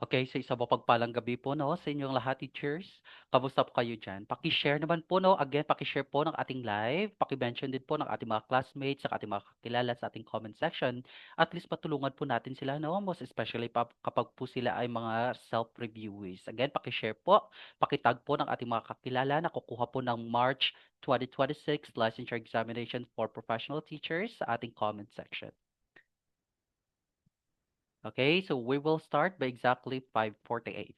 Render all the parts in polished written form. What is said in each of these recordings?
Okay, so isang mapagpalang gabi po 'no, sa inyong lahat teachers. Kamusta po kayo diyan? Paki-share naman po 'no, again paki-share po ng ating live, paki-mention din po ng ating mga classmates at ating mga kakilala sa ating comment section. At least matulungan po natin sila 'no, most especially kapag po sila ay mga self-reviewees. Again, paki-share po, paki-tag po ng ating mga kakilala na kukuha po ng March 2026 licensure examination for professional teachers sa ating comment section. Okay, so we will start by exactly 5:48.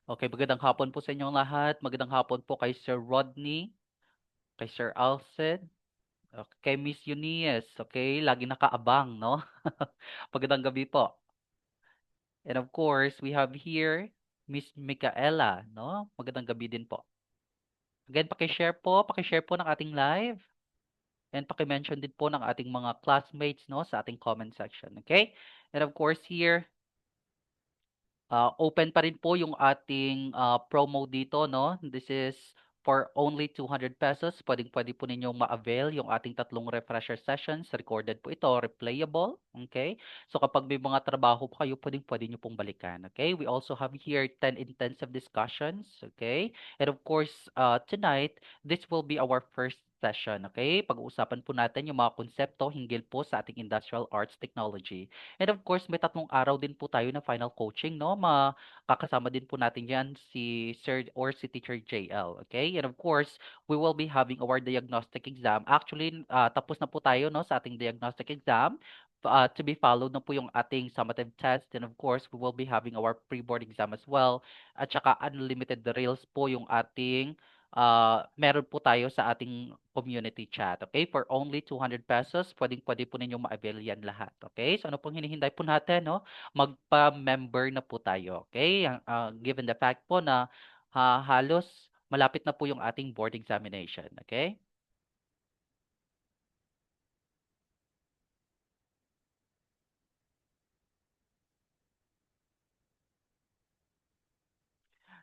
Okay, magandang hapon po sa inyong lahat. Magandang hapon po kay Sir Rodney, kay Sir Alcid, kay Miss Eunice, okay? Lagi nakaabang, no? Magandang gabi po. And of course, we have here Miss Micaela, no? Magandang gabi din po. Again, paki-share po ng ating live and paki-mention din po ng ating mga classmates, no, sa ating comment section, okay? And of course, here open pa rin po yung ating promo dito, no? This is for only 200 pesos. Pwedeng-pwede po ninyong ma-avail yung ating tatlong refresher sessions. Recorded po ito, replayable. Okay? So kapag may mga trabaho po kayo, pwedeng-pwede nyo pong balikan. Okay? We also have here 10 intensive discussions. Okay? And of course, tonight, this will be our first session. Okay? Pag-uusapan po natin yung mga konsepto hinggil po sa ating industrial arts technology. And of course, may tatlong araw din po tayo na final coaching, no? Makakasama din po natin yan si Sir or si Teacher JL, okay? And of course, we will be having our diagnostic exam. Actually, tapos na po tayo, no, sa ating diagnostic exam. To be followed na po yung ating summative test. And of course, we will be having our pre-board exam as well. At saka unlimited reels po yung ating meron po tayo sa ating community chat. Okay? For only 200 pesos, pwedeng-pwede po ninyong ma-avail yan lahat. Okay? So ano pong hinihintay po natin, no? Magpa-member na po tayo. Okay? Given the fact po na halos malapit na po yung ating board examination. Okay?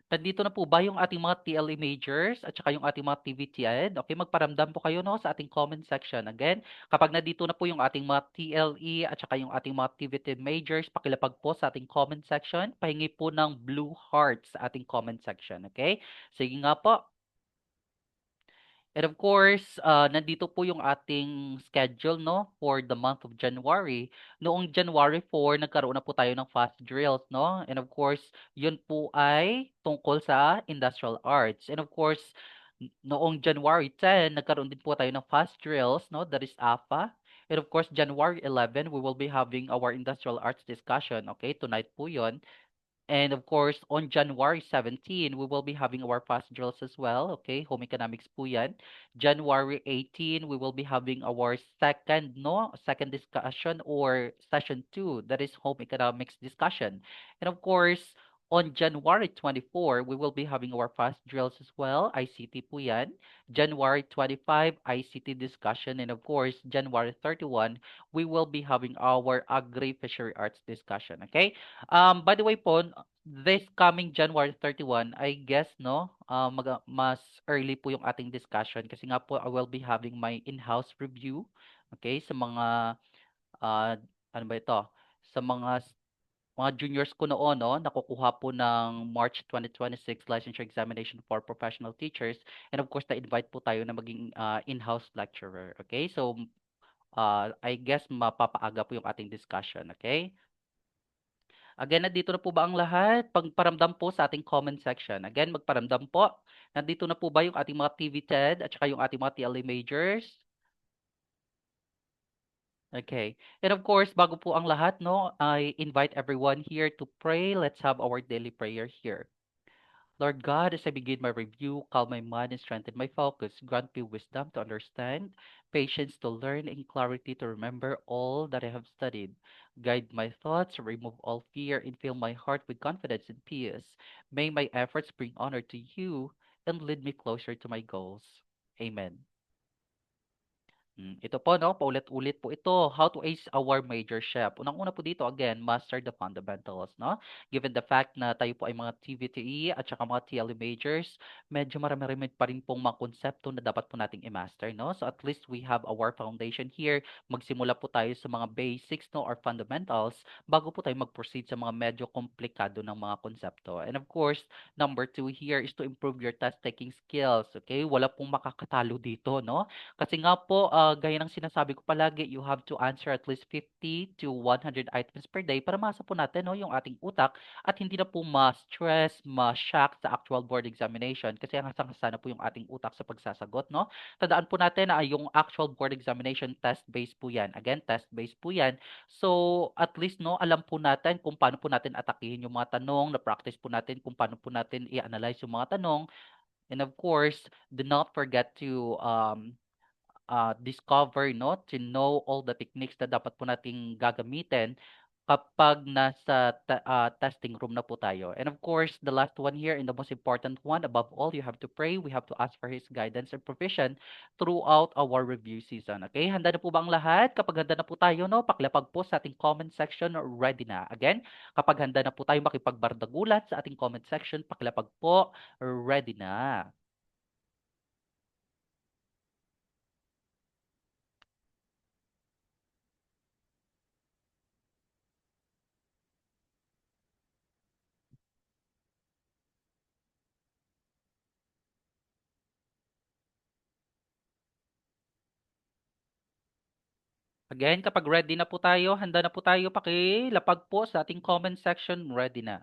Nandito na po ba yung ating mga TLE majors at saka yung ating mga TVT-Ed? Okay, magparamdam po kayo no sa ating comment section. Again, kapag nandito na po yung ating mga TLE at saka yung ating mga TVT majors, pakilapag po sa ating comment section. Pahingi po ng blue heart sa ating comment section. Okay? Sige nga po. And of course, nandito po yung ating schedule, no, for the month of January. Noong January 4, nagkaroon na po tayo ng fast drills, no? And of course, yun po ay tungkol sa industrial arts. And of course, noong January 10, nagkaroon din po tayo ng fast drills, no? That is AFA. And of course, January 11, we will be having our industrial arts discussion. Okay, tonight po yun. And of course, on January 17, we will be having our fast drills as well. Okay, home economics po yan. January 18, we will be having our second discussion or session 2, that is home economics discussion. And of course, on January 24, we will be having our fast drills as well. ICT po yan. January 25, ICT discussion. And of course, January 31, we will be having our agri-fishery arts discussion. Okay? By the way po, this coming January 31, I guess, no, mas early po yung ating discussion kasi nga po I will be having my in-house review, okay, sa mga, uh, ano ba ito, sa mga juniors ko noon, no, nakukuha po ng March 2026 licensure examination for professional teachers. And of course, na-invite po tayo na maging in-house lecturer, okay? So, I guess mapapaaga po yung ating discussion, okay? Again, nandito na po ba ang lahat? Pagparamdam po sa ating comment section. Again, magparamdam po. Nandito na po ba yung ating mga TV-TED at saka yung ating mga TLE majors? Okay. And of course, bago po ang lahat, no, I invite everyone here to pray. Let's have our daily prayer here. Lord God, as I begin my review, calm my mind and strengthen my focus. Grant me wisdom to understand, patience to learn, and clarity to remember all that I have studied. Guide my thoughts, remove all fear, and fill my heart with confidence and peace. May my efforts bring honor to you and lead me closer to my goals. Amen. Ito po 'no, paulit-ulit po ito. How to ace our major chef. Unang-una po dito again, master the fundamentals 'no. Given the fact na tayo po ay mga TVTE at saka mga TLE majors, medyo marami-rami pa rin pong mga konsepto na dapat po nating i-master 'no. So at least we have our foundation here. Magsimula po tayo sa mga basics 'no or fundamentals bago po tayo mag-proceed sa mga medyo komplikado ng mga konsepto. And of course, number two here is to improve your test taking skills, okay? Wala pong makakatalo dito 'no. Kasi nga po, gaya ng sinasabi ko palagi, you have to answer at least 50 to 100 items per day para masa po natin 'no, yung ating utak at hindi na po ma-stress, ma-shock sa actual board examination kasi hasang-hasa na po yung ating utak sa pagsasagot 'no. Tandaan po natin na yung actual board examination test-based po 'yan. Again, test-based po 'yan. So, at least 'no, alam po natin kung paano po natin atakihin yung mga tanong, na-practice po natin kung paano po natin i-analyze yung mga tanong. And of course, do not forget to discover 'no, to know all the techniques na dapat po nating gagamitin kapag nasa testing room na po tayo. And of course, the last one here and the most important one, above all, you have to pray. We have to ask for His guidance and provision throughout our review season. Okay? Handa na po ba ang lahat? Kapag handa na po tayo, no, pakilapag po sa ating comment section, ready na. Again, kapag handa na po tayo makipagbardagulan sa ating comment section, pakilapag po, ready na. Again, kapag ready na po tayo, handa na po tayo, pakilapag po sa ating comment section, ready na.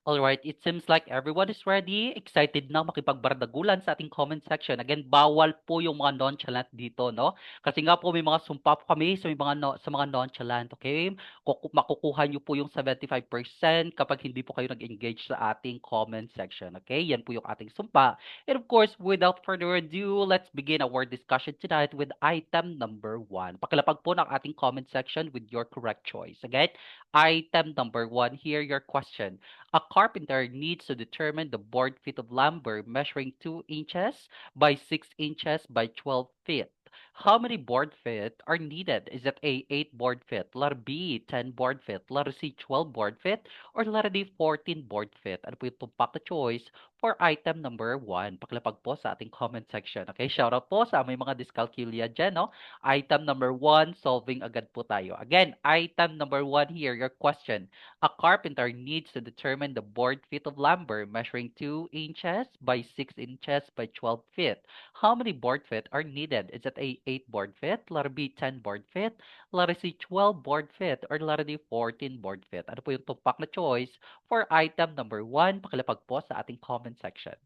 Alright, it seems like everyone is ready, excited na makipagbardagulan sa ating comment section. Again, bawal po yung mga nonchalant dito, no? Kasi nga po may mga sumpa po kami sa may mga sa mga nonchalant, okay? Makukuha niyo po yung 75% kapag hindi po kayo nag-engage sa ating comment section, okay? Yan po yung ating sumpa. And of course, without further ado, let's begin our discussion tonight with item number 1. Pakilapag po ng ating comment section with your correct choice. Again, item number 1, here your question. A carpenter needs to determine the board feet of lumber measuring 2 inches by 6 inches by 12 feet. How many board feet are needed? Is it A, 8 board feet, letter B, 10 board feet, letter C, 12 board feet, or letter D, 14 board feet? Ano po yung tumpak na choice for item number 1? Pakilapag po sa ating comment section. Okay, shoutout po sa aming mga dyscalculia dyan, no? Item number 1, solving agad po tayo. Again, item number 1 here, your question. A carpenter needs to determine the board feet of lumber measuring 2 inches by 6 inches by 12 feet. How many board feet are needed? Is it A, 8 board feet, letter B, 10 board feet, letter C, 12 board feet, or letter D, 14 board feet? Ano po yung tumpak na choice for item number 1? Pakilapag po sa ating comment section.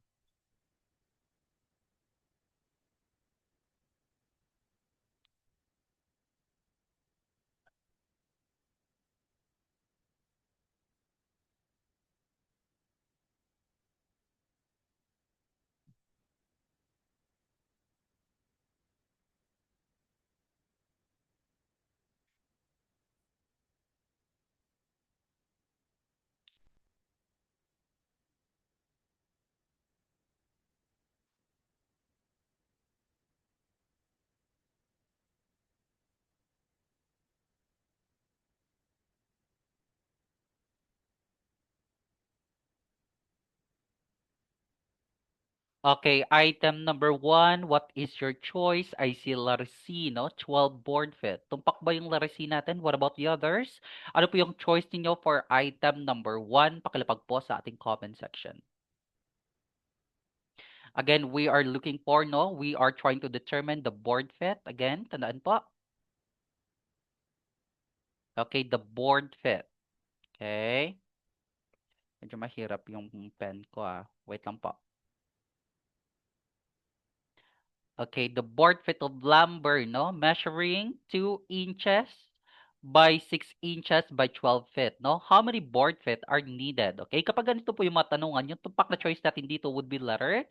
Okay, item number 1, what is your choice? I see letter C, no? 12 board feet. Tumpak ba yung letter C natin? What about the others? Ano po yung choice niyo for item number 1? Pakilapag po sa ating comment section. Again, we are looking for, no? We are trying to determine the board fit. Again, tandaan po. Okay, the board fit. Okay. Medyo mahirap yung pen ko, ah. Wait lang po. Okay, the board feet of lumber, no? Measuring 2 inches by 6 inches by 12 feet, no? How many board feet are needed? Okay, kapag ganito po yung matanungan, yung tumpak na choice natin dito would be letter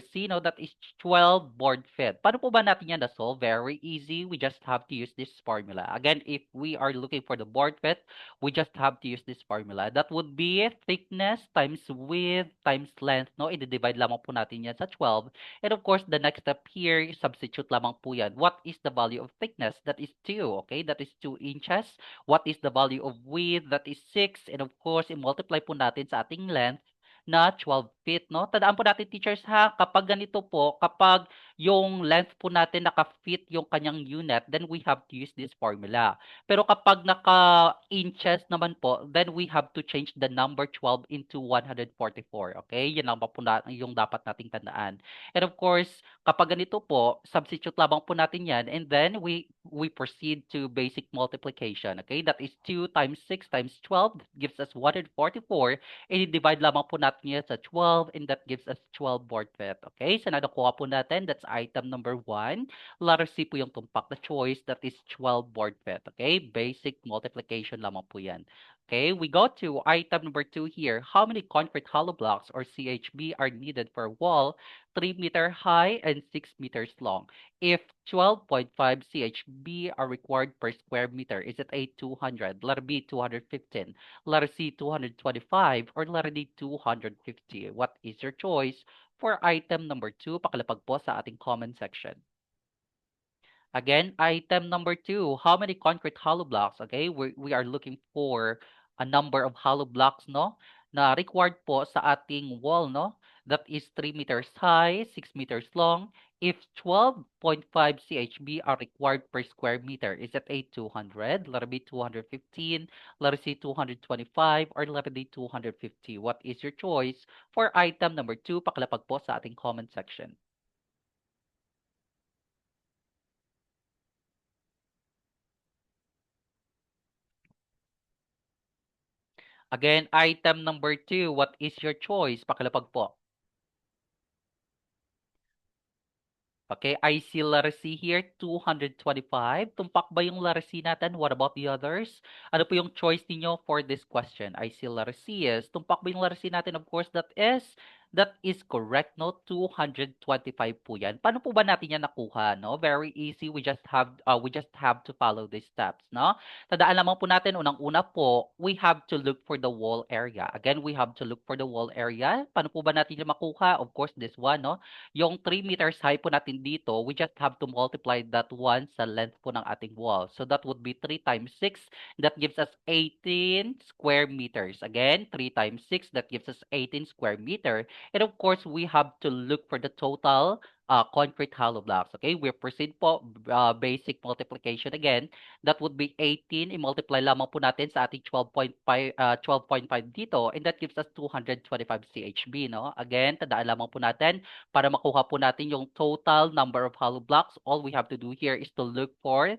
C, no? That is 12 board feet. Paano po ba natin yan na-solve? Very easy. We just have to use this formula. Again, if we are looking for the board feet, we just have to use this formula. That would be thickness times width times length, no? I-divide lamang po natin yan sa 12. And of course, the next step here, substitute lamang po yan. What is the value of thickness? That is 2, okay? That is 2 inches. What is the value of width? That is 6. And of course, i-multiply po natin sa ating length na 12 feet, no? Tandaan po natin, teachers, ha, kapag ganito po, kapag yung length po natin naka-fit yung kanyang unit, then we have to use this formula. Pero kapag naka-inches naman po, then we have to change the number 12 into 144, okay? Yan lang po yung dapat nating tandaan. And of course, kapag ganito po, substitute lamang po natin yan and then we proceed to basic multiplication. Okay? That is 2 times 6 times 12 gives us 144. And i-divide lamang po natin yan sa 12 and that gives us 12 board feet. Okay? So nakuha po natin, that's item number 1. Letter C po yung tumpak na choice, that is 12 board feet. Okay? Basic multiplication lamang po yan. Okay, we go to item number 2 here. How many concrete hollow blocks or CHB are needed for a wall 3-meter high and 6 meters long? If 12.5 CHB are required per square meter, is it A, 200, letter B, 215, letter C, 225, or letter D, 250? What is your choice for item number 2? Pakilapag po sa ating comment section. Again, item number 2, how many concrete hollow blocks? Okay, we are looking for a number of hollow blocks, no? Na required po sa ating wall, no? That is 3 meters high, 6 meters long. If 12.5 CHB are required per square meter, is it A, 200, letter B, 215, letter C, 225, or letter D, 250? What is your choice for item number 2? Pakilapag po sa ating comment section. Again, item number 2, what is your choice? Pakilapag po. Okay, I see letter C here, 225. Tumpak ba yung letter C natin? What about the others? Ano po yung choice niyo for this question? I see letter C is. Tumpak ba yung letter C natin? Of course, that is correct, no? 225 po yan. Paano po ba natin yan nakuha, no? Very easy. We just have to follow these steps, no? Tandaan lamang po natin, unang-una po, we have to look for the wall area. Again, we have to look for the wall area. Paano po ba natin yung makuha? Of course, this one, no? Yung 3 meters high po natin dito, we just have to multiply that one sa length po ng ating wall. So that would be 3 times 6. That gives us 18 square meters. Again, 3 times 6, that gives us 18 square meter. And of course, we have to look for the total concrete hollow blocks. Okay, we proceed po, basic multiplication again. That would be 18. I-multiply lamang po natin sa ating 12.5 dito. And that gives us 225 CHB. No? Again, tandaan lamang po natin, para makuha po natin yung total number of hollow blocks, all we have to do here is to look for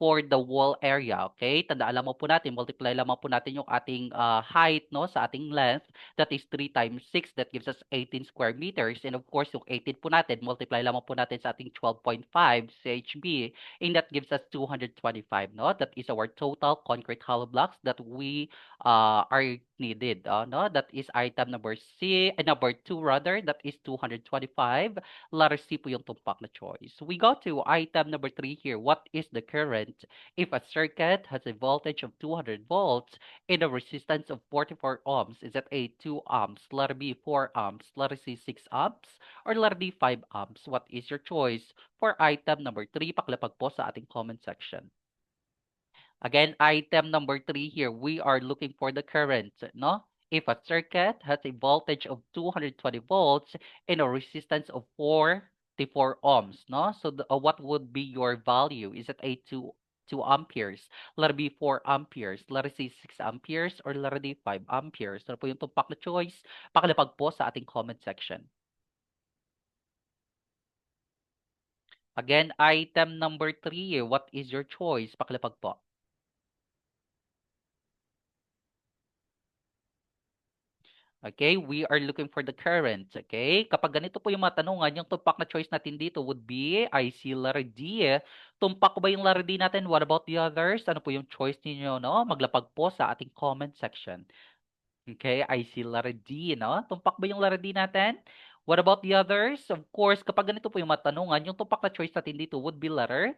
the wall area, okay? Tandaan lamang po natin, multiply lamang po natin yung ating height, no, sa ating length. That is 3 times 6. That gives us 18 square meters. And of course, yung 18 po natin, multiply lamang po natin sa ating 12.5 CHB. And that gives us 225, no? That is our total concrete hollow blocks that we are needed, no? That is item number number 2 rather. That is 225. Letter C po yung tumpak na choice. We go to item number 3 here. What is the current if a circuit has a voltage of 200 volts and a resistance of 44 ohms? Is it A, 2 ohms, letter B, 4 ohms, letter C, 6 ohms, or letter D, 5 ohms? What is your choice for item number 3? Paklapag po sa ating comment section. Again, item number 3 here, we are looking for the current, no? If a circuit has a voltage of 220 volts and a resistance of 44 ohms, no? So what would be your value? Is it a 2 amperes, letter B 4 amperes, letter C 6 amperes, or letter D 5 amperes? Ano po yung tumpak na choice? Pakilapag po sa ating comment section. Again, item number 3, what is your choice? Pakilapag po. Okay, we are looking for the current. Okay, kapag ganito po yung mga tanungan, yung tumpak na choice natin dito would be, I see letter D. Tumpak ba yung letter D natin? What about the others? Ano po yung choice niyo, no? Maglapag po sa ating comment section. Okay, I see letter D, no? Tumpak ba yung letter D natin? What about the others? Of course, kapag ganito po yung matanungan, yung tumpak na choice natin dito would be letter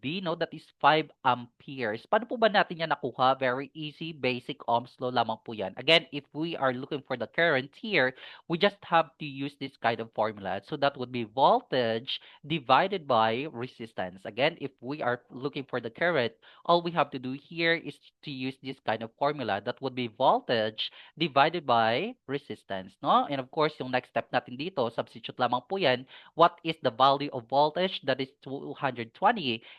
D, no? That is 5 amperes. Paano po ba natin yan nakuha? Very easy, basic Ohm's law lamang po yan. Again, if we are looking for the current here, we just have to use this kind of formula. So that would be voltage divided by resistance. Again, if we are looking for the current, all we have to do here is to use this kind of formula. That would be voltage divided by resistance, no? And of course, yung next step natin dito, substitute lamang po yan. What is the value of voltage? That is 220.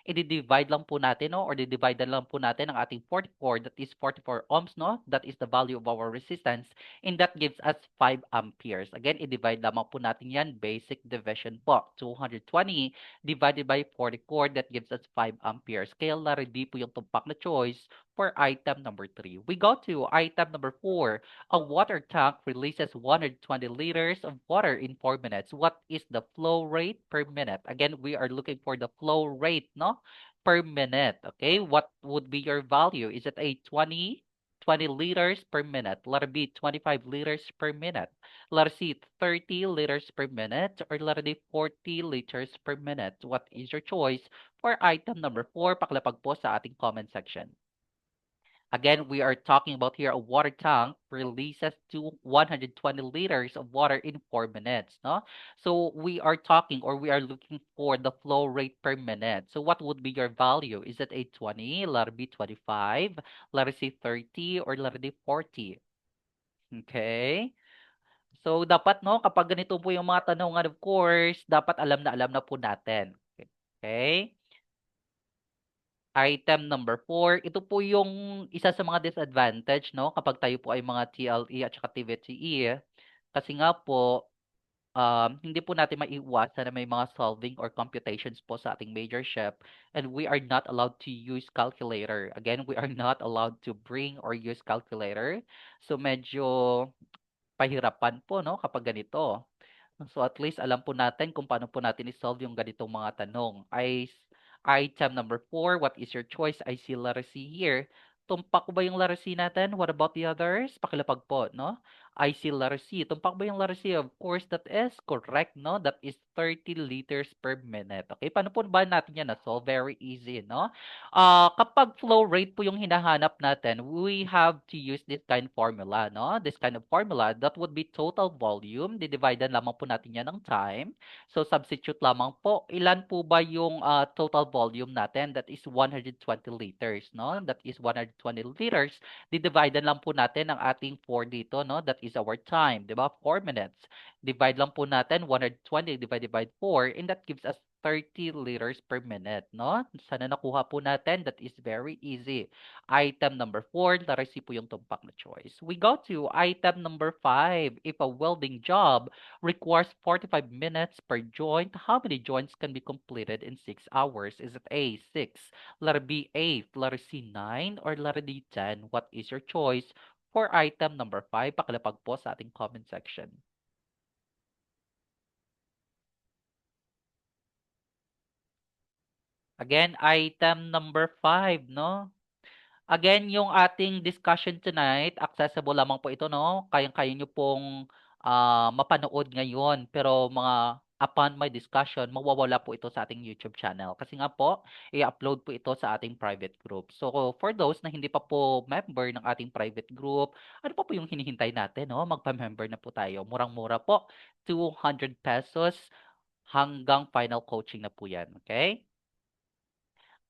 I-divide lang po natin, no? Or di-divide lang po natin ang ating 44. That is 44 ohms, no? That is the value of our resistance. And that gives us 5 amperes. Again, i-divide lamang po natin yan. Basic division po. 220 divided by 44, that gives us 5 amperes. Kaya letter D po yung tumpak na choice for item number 3. We go to item number 4. A water tank releases 120 liters of water in 4 minutes. What is the flow rate per minute? Again, we are looking for the flow rate, no? Per minute. Okay, what would be your value? Is it a 20 liters per minute? Letter B, 25 liters per minute. Letter C, 30 liters per minute. Or letter D, 40 liters per minute. What is your choice for item number 4? Pakalapag po sa ating comment section. Again, we are talking about here a water tank releases to 120 liters of water in 4 minutes, no? So we are talking or we are looking for the flow rate per minute. So what would be your value? Is it a 20, letter B 25, letter C 30, or letter D 40? Okay? So dapat no, kapag ganito po yung mga tanungan, of course, dapat alam na po natin. Okay? Item number 4, ito po yung isa sa mga disadvantage, no, kapag tayo po ay mga TLE at saka TVTE. Kasi nga po, hindi po natin maiiwasan na may mga solving or computations po sa ating majorship and we are not allowed to use calculator. Again, we are not allowed to bring or use calculator. So medyo pahirapan po, no, kapag ganito. So at least alam po natin kung paano po natin i-solve yung ganitong mga tanong. Item number 4, what is your choice? I see letter C here. Tumpak ba yung letter C natin? What about the others? Pakilapag po, no? I see letter C. Tumpak ba yung letter C? Of course, that is correct, no? That is 30 liters per minute. Okay, paano po ba natin yan na-solve? Very easy, no? Kapag flow rate po yung hinahanap natin, we have to use this kind of formula, no? This kind of formula, that would be total volume. Di-divide lamang po natin yan ng time. So, substitute lamang po. Ilan po ba yung total volume natin? That is 120 liters, no? That is 120 liters. Di-divide lang po natin ang ating 4 dito, no? That is our time, di ba? 4 minutes. Divide lang po natin 120 divided by 4 and that gives us 30 liters per minute, no? Sana nakuha po natin. That is very easy. Item number 4, letter C po yung tumpak na choice. We go to item number 5. If a welding job requires 45 minutes per joint, how many joints can be completed in 6 hours? Is it A, 6, letter B, 8, letter C, 9, or letter D, 10? What is your choice for item number 5? Pakilapag po sa ating comment section. Again, item number 5, no? Again, yung ating discussion tonight, accessible lamang po ito, no? Kayang-kaya nyo pong mapanood ngayon. Pero mga upon my discussion, mawawala po ito sa ating YouTube channel. Kasi nga po, i-upload po ito sa ating private group. So, for those na hindi pa po member ng ating private group, ano pa po yung hinihintay natin, no? Magpa-member na po tayo. Murang-mura po, 200 pesos hanggang final coaching na po yan. Okay?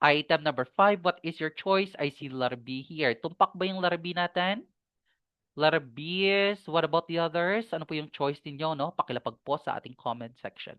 Item number 5, what is your choice? I see letter B here. Tumpak ba yung letter B natin? Letter B is, what about the others? Ano po yung choice ninyo, no? Pakilapag po sa ating comment section.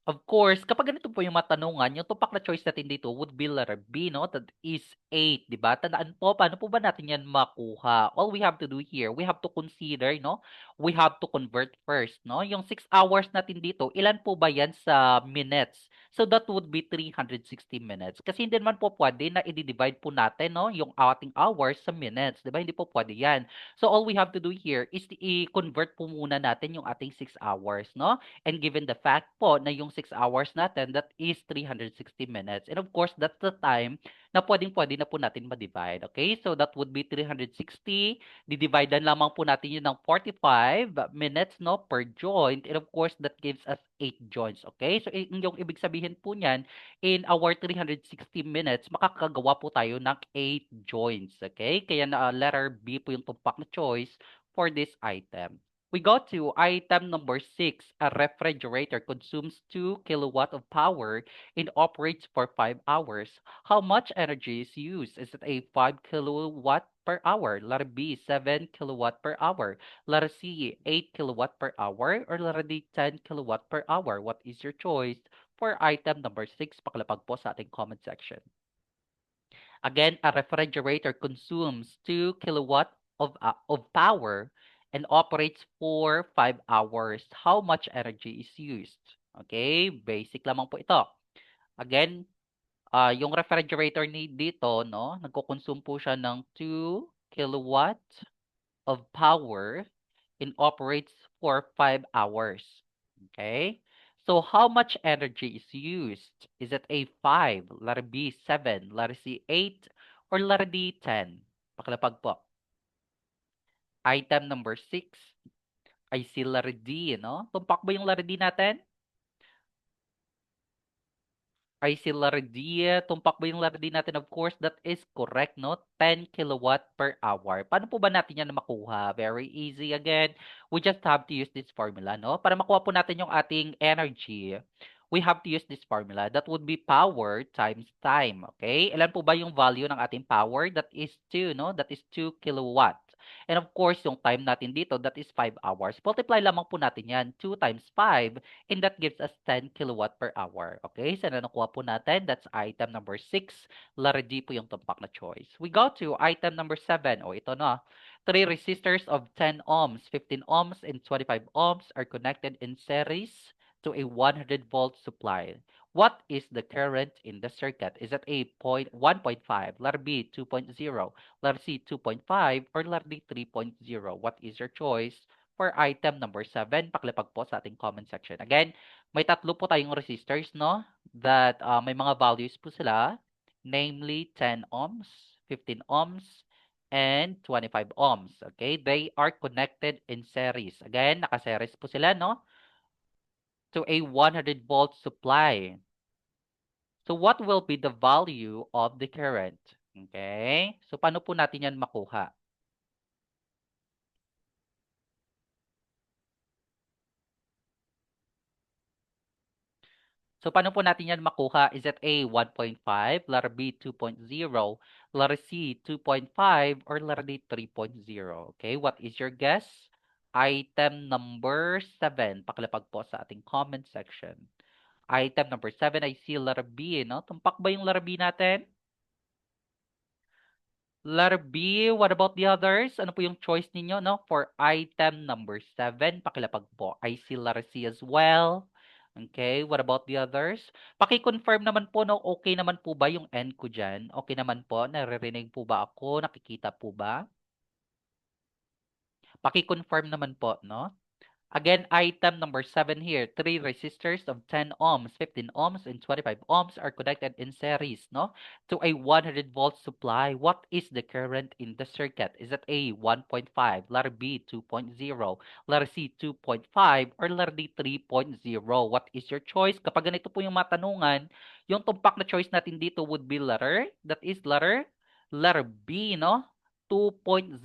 Of course, kapag ganito po yung matanungan, yung tumpak na choice natin dito would be letter B, no? That is 8, di ba? Tandaan po, paano po ba natin yan makuha? All we have to do here, we have to consider, no? We have to convert first, no? Yung 6 hours natin dito, ilan po ba yan sa minutes? So that would be 360 minutes. Kasi hindi naman po pwede na i-divide po natin, no? Yung ating hours sa minutes, di ba? Hindi po pwede yan. So all we have to do here is i-convert po muna natin yung ating 6 hours, no? And given the fact po na yung 6 hours natin, that is 360 minutes. And of course, that's the time na pwedeng-pwede na po natin ma-divide. Okay? So that would be 360. Didividean lamang po natin yun ng 45 minutes no per joint. And of course, that gives us 8 joints. Okay? So yung ibig sabihin po niyan, in our 360 minutes, makakagawa po tayo ng 8 joints. Okay? Kaya na letter B po yung tumpak na choice for this item. We go to item number 6. A refrigerator consumes 2 kilowatt of power and operates for 5 hours. How much energy is used? Is it a 5 kilowatt per hour? Letter B, 7 kilowatt per hour. Letter C, 8 kilowatt per hour. Or letter D, 10 kilowatt per hour. What is your choice for item number 6? Pakalapag po sa ating comment section. Again, a refrigerator consumes 2 kilowatt of power and operates for 5 hours. How much energy is used? Okay, basic lamang po ito. Again, yung refrigerator dito, no, nagko-consume po siya ng 2 kilowatt of power and operates for 5 hours. Okay? So how much energy is used? Is it A, 5, letter B, 7, letter C, 8, or letter D, 10? Pakilapag po. Item number 6 ay si letter D, no? Tumpak ba yung letter D natin? Ay si letter D. Tumpak ba yung letter D natin? Of course, that is correct, no? 10 kilowatt per hour. Paano po ba natin yan makuha? Very easy again. We just have to use this formula, no? Para makuha po natin yung ating energy, we have to use this formula. That would be power times time, okay? Ilan po ba yung value ng ating power? That is 2, no? That is 2 kilowatt. And of course, yung time natin dito, that is 5 hours. Multiply lamang po natin yan. 2 times 5, and that gives us 10 kilowatt per hour. Okay, so na nakuha po natin, that's item number 6. Letter D po yung tumpak na choice. We go to item number 7. O, ito na. 3 resistors of 10 ohms, 15 ohms, and 25 ohms are connected in series to a 100 volt supply. What is the current in the circuit? Is it A, 1.5, letter B, 2.0, letter C, 2.5, or letter D, 3.0? What is your choice for item number 7? Pakilapag po sa ating comment section. Again, may tatlo po tayong resistors, no? That may mga values po sila, namely 10 ohms, 15 ohms, and 25 ohms. Okay? They are connected in series. Again, nakaseries po sila, no? To a 100 volt supply. So what will be the value of the current? Okay? So paano po natin yan makuha? So paano po natin yan makuha? Is it A, 1.5, letter B, 2.0, letter C, 2.5, or letter D, 3.0? Okay, what is your guess? Item number 7. Pakilapag po sa ating comment section. Item number 7, I see letter B, no? Tumpak ba yung letter B natin? Letter B, what about the others? Ano po yung choice ninyo, no? For item number 7, pakilapag po. I see letter C as well. Okay, what about the others? Paki-confirm naman po, no? Okay naman po ba yung end ko dyan? Okay naman po? Naririnig po ba ako? Nakikita po ba? Paki-confirm naman po, no? Again, item number 7 here, 3 resistors of 10 ohms, 15 ohms, and 25 ohms are connected in series, no? To a 100 volt supply. What is the current in the circuit? Is it A, 1.5, letter B, 2.0, letter C, 2.5, or letter D, 3.0? What is your choice? Kapag ganito po yung matanungan, yung tumpak na choice natin dito would be letter, that is letter B, no? 2.0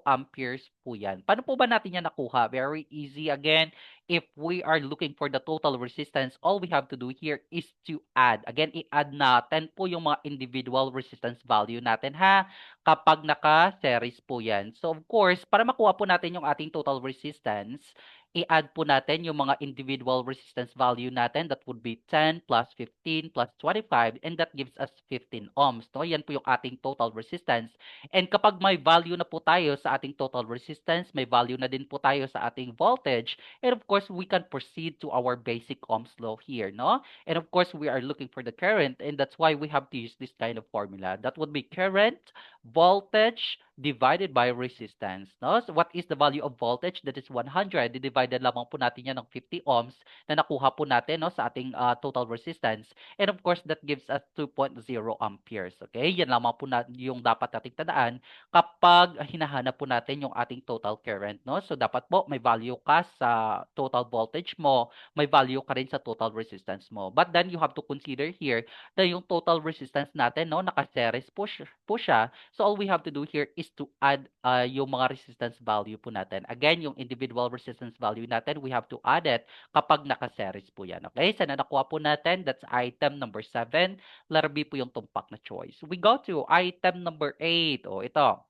amperes po yan. Paano po ba natin yan nakuha? Very easy. Again, if we are looking for the total resistance, all we have to do here is to add. Again, i-add natin po yung mga individual resistance value natin ha, kapag naka-series po yan. So, of course, para makuha po natin yung ating total resistance, i-add po natin yung mga individual resistance value natin. That would be 10 plus 15 plus 25, and that gives us 15 ohms. No? Yan po yung ating total resistance. And kapag may value na po tayo sa ating total resistance, may value na din po tayo sa ating voltage, and of course, we can proceed to our basic Ohm's law here. No? And of course, we are looking for the current, and that's why we have to use this kind of formula. That would be current, voltage, divided by resistance. No? So what is the value of voltage? That is 100. Divided lamang po natin yan ng 50 ohms na nakuha po natin no, sa ating total resistance. And of course, that gives us 2.0 amperes. Okay? Yan lamang po na yung dapat nating tandaan kapag hinahanap po natin yung ating total current. No? So dapat po may value ka sa total voltage mo, may value ka rin sa total resistance mo. But then you have to consider here na yung total resistance natin, no, naka-series po siya. So all we have to do here is to add yung mga resistance value po natin. Again, yung individual resistance value natin, we have to add it kapag naka-series po yan. Okay? Sana nakuha po natin. That's item number 7. Letter B po yung tumpak na choice. We go to item number 8. O, ito.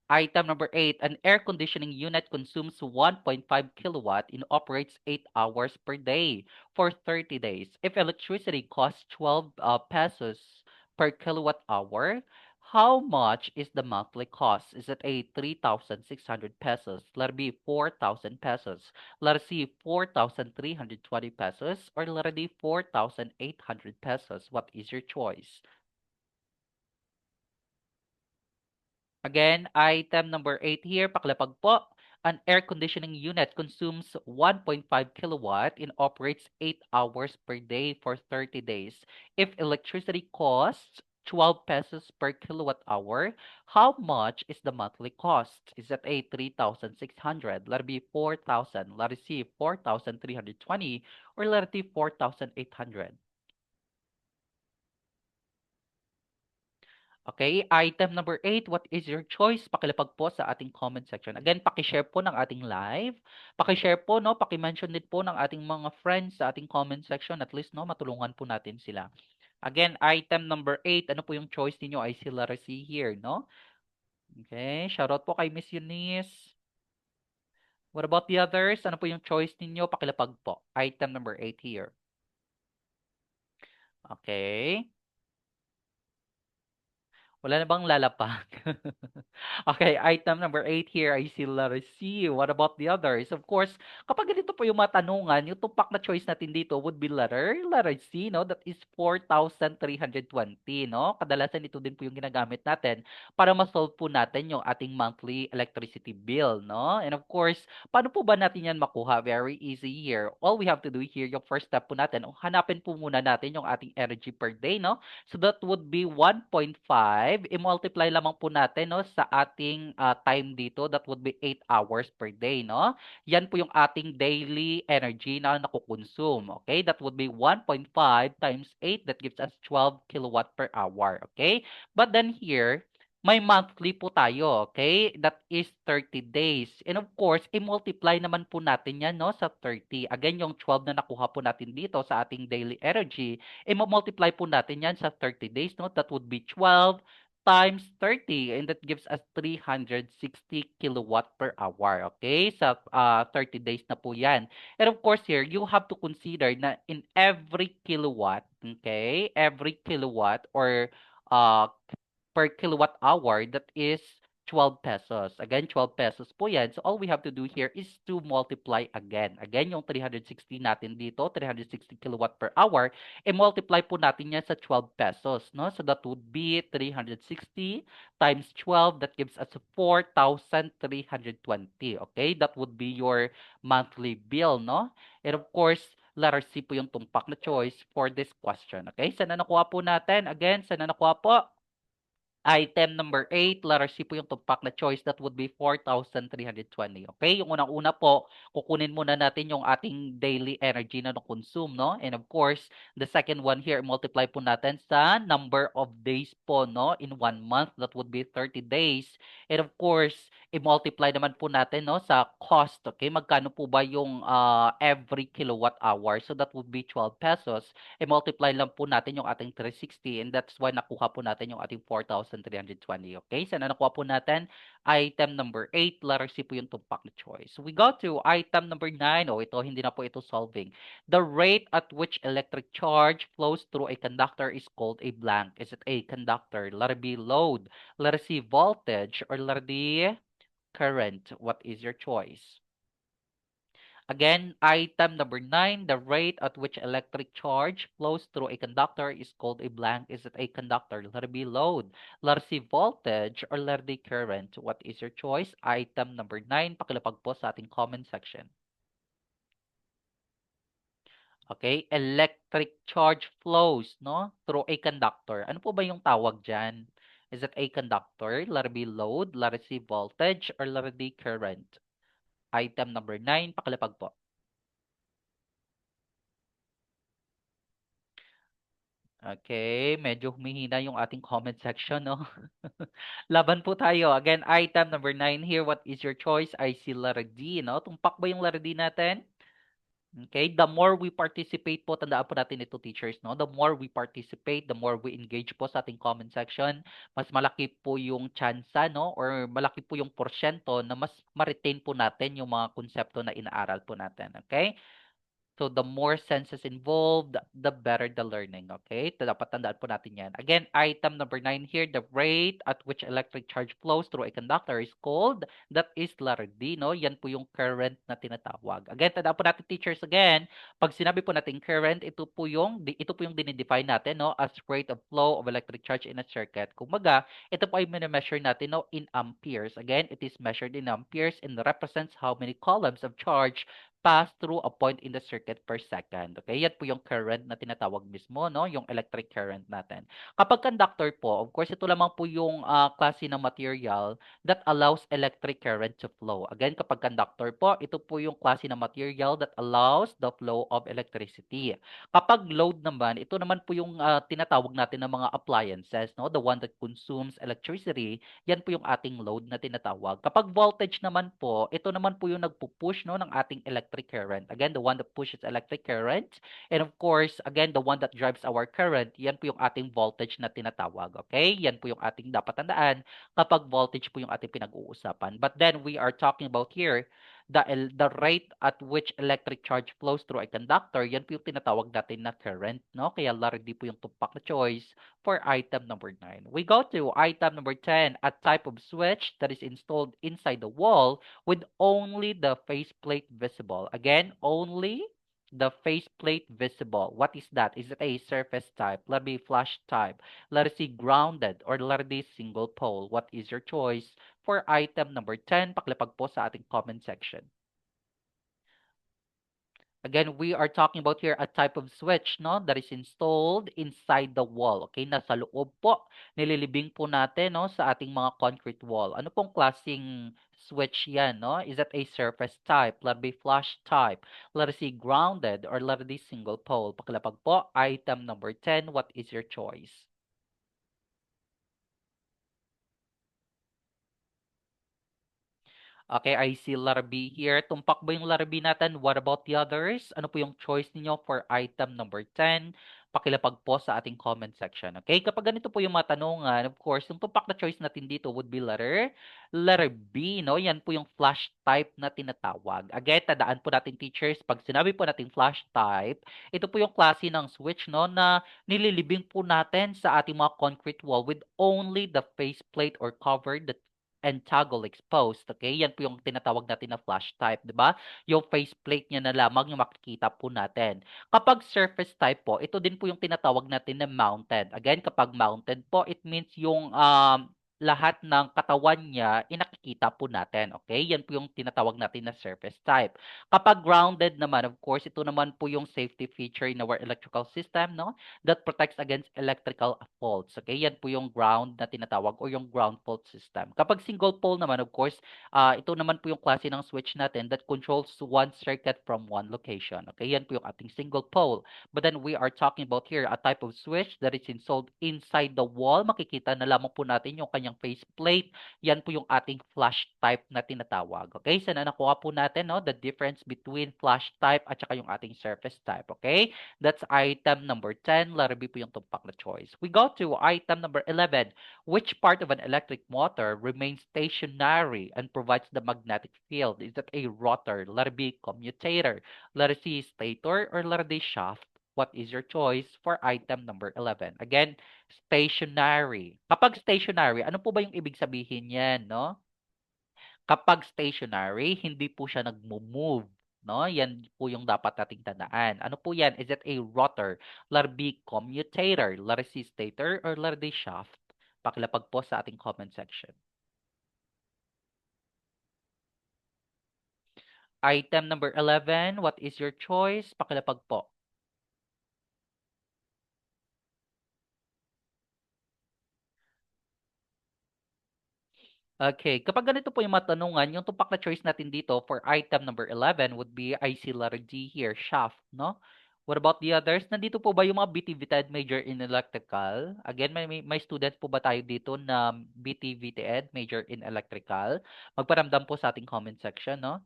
Item number 8, an air conditioning unit consumes 1.5 kilowatt and operates 8 hours per day for 30 days. If electricity costs 12 pesos per kilowatt hour, how much is the monthly cost? Is it A, 3,600 pesos? Letter B, 4,000 pesos? Letter C, 4,320 pesos? Or letter D, 4,800 pesos? What is your choice? Again, item number 8 here, paklapag po. An air conditioning unit consumes 1.5 kilowatt and operates 8 hours per day for 30 days. If electricity costs 12 pesos per kilowatt hour, how much is the monthly cost? Is that A, 3,600, letter B, 4,000, letter C, 4,320, or letter D, 4,800? Okay, item number 8, what is your choice? Pakilapag po sa ating comment section. Again, paki-share po ng ating live. Paki-share po, no? Paki-mention din po ng ating mga friends sa ating comment section. At least, no, matulungan po natin sila. Again, item number 8, ano po yung choice niyo? I see letter C here, no? Okay, shoutout po kay Miss Eunice. What about the others? Ano po yung choice ninyo? Pakilapag po. Item number 8 here. Okay. Wala na bang lalapag? Okay, item number 8 here, I see letter C. What about the others? Of course, kapag ganito po yung matanungan, yung tumpak na choice natin dito would be letter C, no? That is 4,320, no? Kadalasan ito din po yung ginagamit natin para ma-solve po natin yung ating monthly electricity bill, no? And of course, paano po ba natin yan makuha? Very easy here. All we have to do here, yung first step po natin, hanapin po muna natin yung ating energy per day, no? So that would be 1.5. I-multiply lamang po natin no sa ating time dito. That would be 8 hours per day, no? Yan po yung ating daily energy na nakukonsume. Okay? That would be 1.5 times 8. That gives us 12 kilowatt per hour. Okay? But then here, may monthly po tayo, okay? That is 30 days. And of course, i-multiply naman po natin yan no, sa 30. Again, yung 12 na nakuha po natin dito sa ating daily energy, i-multiply po natin yan sa 30 days. No? That would be 12 times 30 and that gives us 360 kilowatt per hour. Okay? Sa 30 days na po yan. And of course here, you have to consider na in every kilowatt, okay? Every kilowatt or uh, per kilowatt hour, that is 12 pesos. Again, 12 pesos po yan. So, all we have to do here is to multiply again. Again, yung 360 natin dito, 360 kilowatt per hour, i-multiply po natin yan sa 12 pesos. No? So, that would be 360 times 12. That gives us 4,320. Okay? That would be your monthly bill. No? And of course, letter C po yung tumpak na choice for this question. Okay? Sana nakuha po natin. Again, sana nakuha po. Item number 8, letter C po yung tumpak na choice. That would be 4,320. Okay? Yung unang-una po, kukunin muna natin yung ating daily energy na na-consume, no? And of course, the second one here, multiply po natin sa number of days po, no? In 1 month, that would be 30 days. And of course, i-multiply naman po natin, no? Sa cost, okay? Magkano po ba yung every kilowatt hour? So that would be 12 pesos. I-multiply lang po natin yung ating 360 and that's why nakuha po natin yung ating 4,320. Okay? Sana nakuha po natin item number 8, letter C po yung tumpak na choice. We go to item number 9. Oh, ito, hindi na po ito solving. The rate at which electric charge flows through a conductor is called a blank. Is it A, conductor, letter B, load, letter C, voltage, or letter D, current? What is your choice? Again, item number 9, the rate at which electric charge flows through a conductor is called a blank. Is it a conductor? Letter B, load. Letter C, voltage. Or letter D, current. What is your choice? Item number 9, pakilapag po sa ating comment section. Okay, electric charge flows, no, through a conductor. Ano po ba yung tawag dyan? Is it a conductor? Letter B, load. Letter C, voltage. Or letter D, current? Item number 9, pakilapag po. Okay, medyo humihina yung ating comment section, no? Laban po tayo. Again, item number 9 here. What is your choice? I see letter D, no? Tumpak ba yung letter D natin? Okay, the more we participate po, tandaan po natin ito teachers, no? The more we participate, the more we engage po sa ating comment section, mas malaki po yung tsansa, no? Or malaki po yung porsyento na mas ma-retain po natin yung mga konsepto na inaaral po natin. Okay? So, the more senses involved, the better the learning, okay? Dapat tandaan po natin yan. Again, item number 9 here, the rate at which electric charge flows through a conductor is called, that is letter D, no? Yan po yung current na tinatawag. Again, tandaan po natin teachers again, pag sinabi po natin current, ito po yung dinidefine natin, no? As rate of flow of electric charge in a circuit. Kumbaga, ito po ay measure natin, no? In amperes. Again, it is measured in amperes and represents how many columns of charge pass through a point in the circuit per second. Okay? Yan po yung current na tinatawag mismo, no? Yung electric current natin. Kapag conductor po, of course, ito lamang po yung klase ng material that allows electric current to flow. Again, kapag conductor po, ito po yung klase ng material that allows the flow of electricity. Kapag load naman, ito naman po yung tinatawag natin ng mga appliances, no? The one that consumes electricity, yan po yung ating load na tinatawag. Kapag voltage naman po, ito naman po yung nagpo-push, no, ng ating electric current. Again, the one that pushes electric current. And of course, again, the one that drives our current, yan po yung ating voltage na tinatawag. Okay? Yan po yung ating dapat tandaan kapag voltage po yung ating pinag-uusapan. But then we are talking about here the rate at which electric charge flows through a conductor, yan po yung tinatawag natin na current, no? Kaya letter D po yung tumpak na choice for item number 9. We go to item number 10, a type of switch that is installed inside the wall with only the faceplate visible. Again, only the faceplate visible. What is that? Is it A, surface type? Let me flash type. Let us see grounded or let us see single pole. What is your choice for item number 10? Paklapag po sa ating comment section. Again, we are talking about here a type of switch, no, that is installed inside the wall. Okay, nasa loob po, nililibing po natin, no, sa ating mga concrete wall. Ano pong klaseng switch yan, no? Is that a surface type? Let it be flush type. Let it be grounded or let it be single pole. Pakilapag po, item number 10, what is your choice? Okay, I see letter B here. Tumpak ba yung letter B natin? What about the others? Ano po yung choice niyo for item number 10? Pakilapag po sa ating comment section. Okay, kapag ganito po yung matanungan, of course, yung tumpak na choice natin dito would be letter B, no? Yan po yung flash type na tinatawag. Again, tandaan po natin teachers, pag sinabi po natin flash type, ito po yung klase ng switch, no, na nililibing po natin sa ating mga concrete wall with only the faceplate or cover that and toggle exposed. Okay? Yan po yung tinatawag natin na flash type, di ba? Yung faceplate niya na lamang yung makikita po natin. Kapag surface type po, ito din po yung tinatawag natin na mounted. Again, kapag mounted po, it means yung lahat ng katawan niya, nakikita po natin, okay? Yan po yung tinatawag natin na surface type. Kapag grounded naman, of course, ito naman po yung safety feature in our electrical system, no? That protects against electrical faults, okay? Yan po yung ground na tinatawag o yung ground fault system. Kapag single pole naman, of course, ito naman po yung klase ng switch natin that controls one circuit from one location, okay? Yan po yung ating single pole. But then we are talking about here a type of switch that is installed inside the wall. Makikita na lamang po natin yung kanyang faceplate. Yan po yung ating flash type na tinatawag. Okay? So na nakuha po natin no, the difference between flash type at saka yung ating surface type. Okay? That's item number 10. Letter B po yung tumpak na choice. We go to item number 11. Which part of an electric motor remains stationary and provides the magnetic field? Is that a rotor? Letter B, commutator. Letter C, stator, or letter D, shaft? What is your choice for item number 11? Again, stationary. Kapag stationary, ano po ba yung ibig sabihin niyan, no? Kapag stationary, hindi po siya nagmo-move, no? Yan po yung dapat nating tandaan. Ano po yan? Is it a rotor? Letter B, commutator. Letter C, stator, or letter D, shaft? Pakilapag po sa ating comment section. Item number 11, what is your choice? Pakilapag po. Okay, kapag ganito po yung matanungan, yung tumpak na choice natin dito for item number 11 would be IC letter D here, shaft, no? What about the others? Nandito po ba yung mga BT-VTED major in electrical? Again, may students po ba tayo dito na BT-VTED major in electrical? Magparamdam po sa ating comment section, no?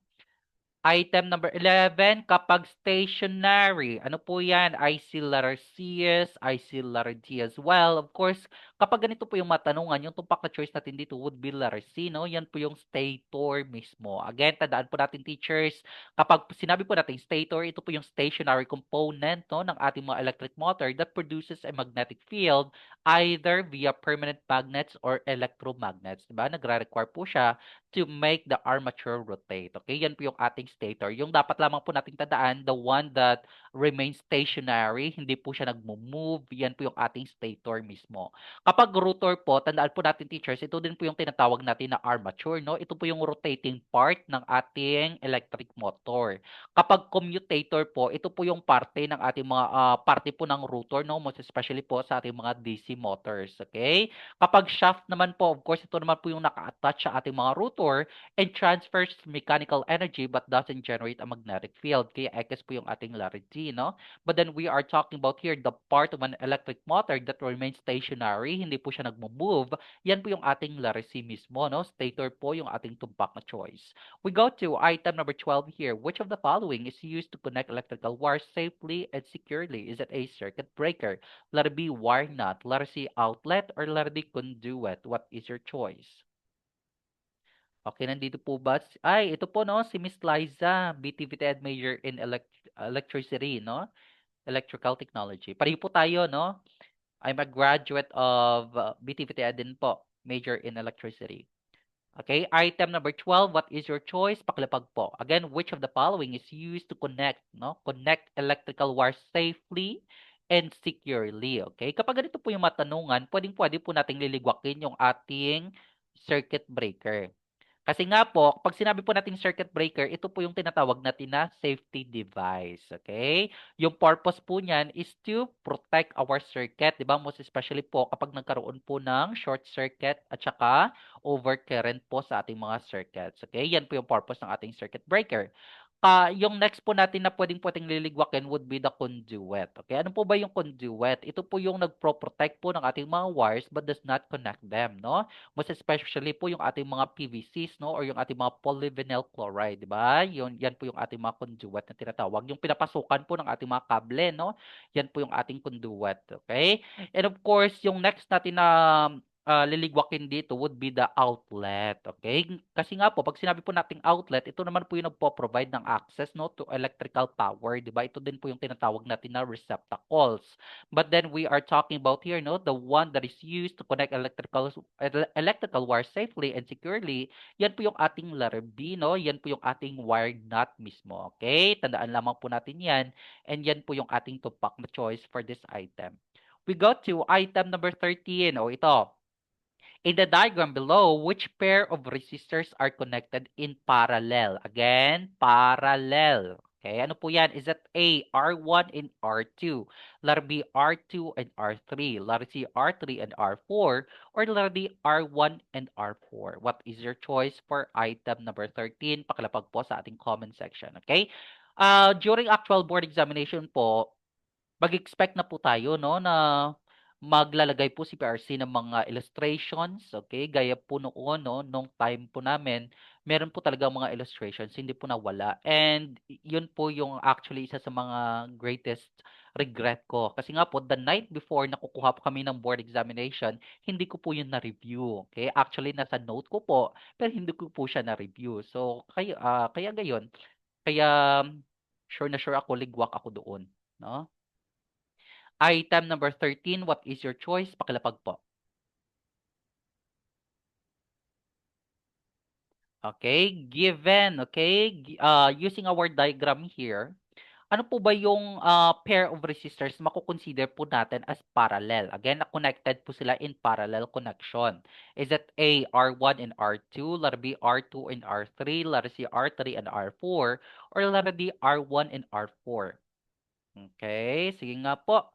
Item number 11, kapag stationary. Ano po yan? I see letter C, yes. I see letter D as well. Of course, kapag ganito po yung matanungan, yung tumpak na choice natin dito would be letter C, no? Yan po yung stator mismo. Again, tandaan po natin teachers, kapag sinabi po natin stator, ito po yung stationary component, no, ng ating mga electric motor that produces a magnetic field either via permanent magnets or electromagnets. Diba? Nagre-require po siya to make the armature rotate. Okay, yan po yung ating stator. Yung dapat lamang po nating tandaan, the one that remains stationary, hindi po siya nagmo-move, yan po yung ating stator mismo. Kapag rotor po, tandaan po natin teachers, ito din po yung tinatawag natin na armature, no? Ito po yung rotating part ng ating electric motor. Kapag commutator po, ito po yung parte ng ating mga parte po ng rotor, no? Most especially po sa ating mga DC motors, okay? Kapag shaft naman po, of course, ito naman po yung naka-attach sa ating mga rotor and transfers mechanical energy but doesn't generate a magnetic field. Kaya X po yung ating letter D, no? But then we are talking about here the part of an electric motor that remains stationary, hindi po siya nagmo-move. Yan po yung ating letter C mismo, no? Stator po yung ating tumpak na choice. We go to item number 12 here. Which of the following is used to connect electrical wires safely and securely? Is it A, circuit breaker? Letter B, wire nut. Letter C, outlet. Or letter D, conduit. What is your choice? Okay, nandito po ba? Ay, ito po, no? Si Miss Liza, BTVT major in electricity, no? Electrical technology. Pareho po tayo, no? I'm a graduate of BTVT din po, major in electricity. Okay, item number 12, what is your choice? Paklapag po. Again, which of the following is used to connect, no? Connect electrical wires safely and securely. Okay, kapag ganito po yung matanungan, pwede po nating liligwakin yung ating circuit breaker. Kasi nga po, pag sinabi po nating circuit breaker, ito po yung tinatawag natin na safety device. Okay? Yung purpose po niyan is to protect our circuit, di ba? Most especially po kapag nagkaroon po ng short circuit at saka overcurrent po sa ating mga circuits. Okay? Yan po yung purpose ng ating circuit breaker. Yung next po natin na pwedeng liligwakin would be the conduit. Okay? Ano po ba yung conduit? Ito po yung nagpro-protect po ng ating mga wires but does not connect them, no? Most especially po yung ating mga PVCs, no, or yung ating mga polyvinyl chloride, di ba? Yan po yung ating mga conduit na tinatawag. Yung pinapasukan po ng ating mga kable, no? Yan po yung ating conduit, okay? And of course, yung next natin na liligwakin dito would be the outlet, okay? Kasi nga po, pag sinabi po nating outlet, ito naman po yung nagpo-provide ng access, no, to electrical power, di ba? Ito din po yung tinatawag natin na receptacles. But then we are talking about here, no, the one that is used to connect electrical wires safely and securely. Yan po yung ating letter B, no? Yan po yung ating wire nut mismo. Okay? Tandaan lamang po natin yan. And yan po yung ating tumpak na choice for this item. We got to item number 13. O ito. In the diagram below, which pair of resistors are connected in parallel? Again, parallel. Okay, ano po yan? Is it A, R1 and R2? Letter B, R2 and R3? Letter C, R3 and R4? Or letter D, R1 and R4? What is your choice for item number 13? Pakilapag po sa ating comment section. Okay? During actual board examination po, mag-expect na po tayo 'no, na maglalagay po si PRC ng mga illustrations, okay? Gaya po noon 'no, nung time po namin, meron po talagang mga illustrations, hindi po nawala. And yun po yung actually isa sa mga greatest regret ko. Kasi nga po, the night before na kukuha po kami ng board examination, hindi ko po yun na-review, okay? Actually, nasa note ko po, pero hindi ko po siya na-review. So, kaya gayon, kaya sure na sure ako, ligwak ako doon, 'no? Item number 13, what is your choice? Pakilapag po. Okay, given, okay, using our diagram here, ano po ba yung pair of resistors mako-consider po natin as parallel? Again, connected po sila in parallel connection. Is it A, R1 and R2, letter B, R2 and R3, letter C, R3 and R4, or letter D, R1 and R4? Okay, sige nga po.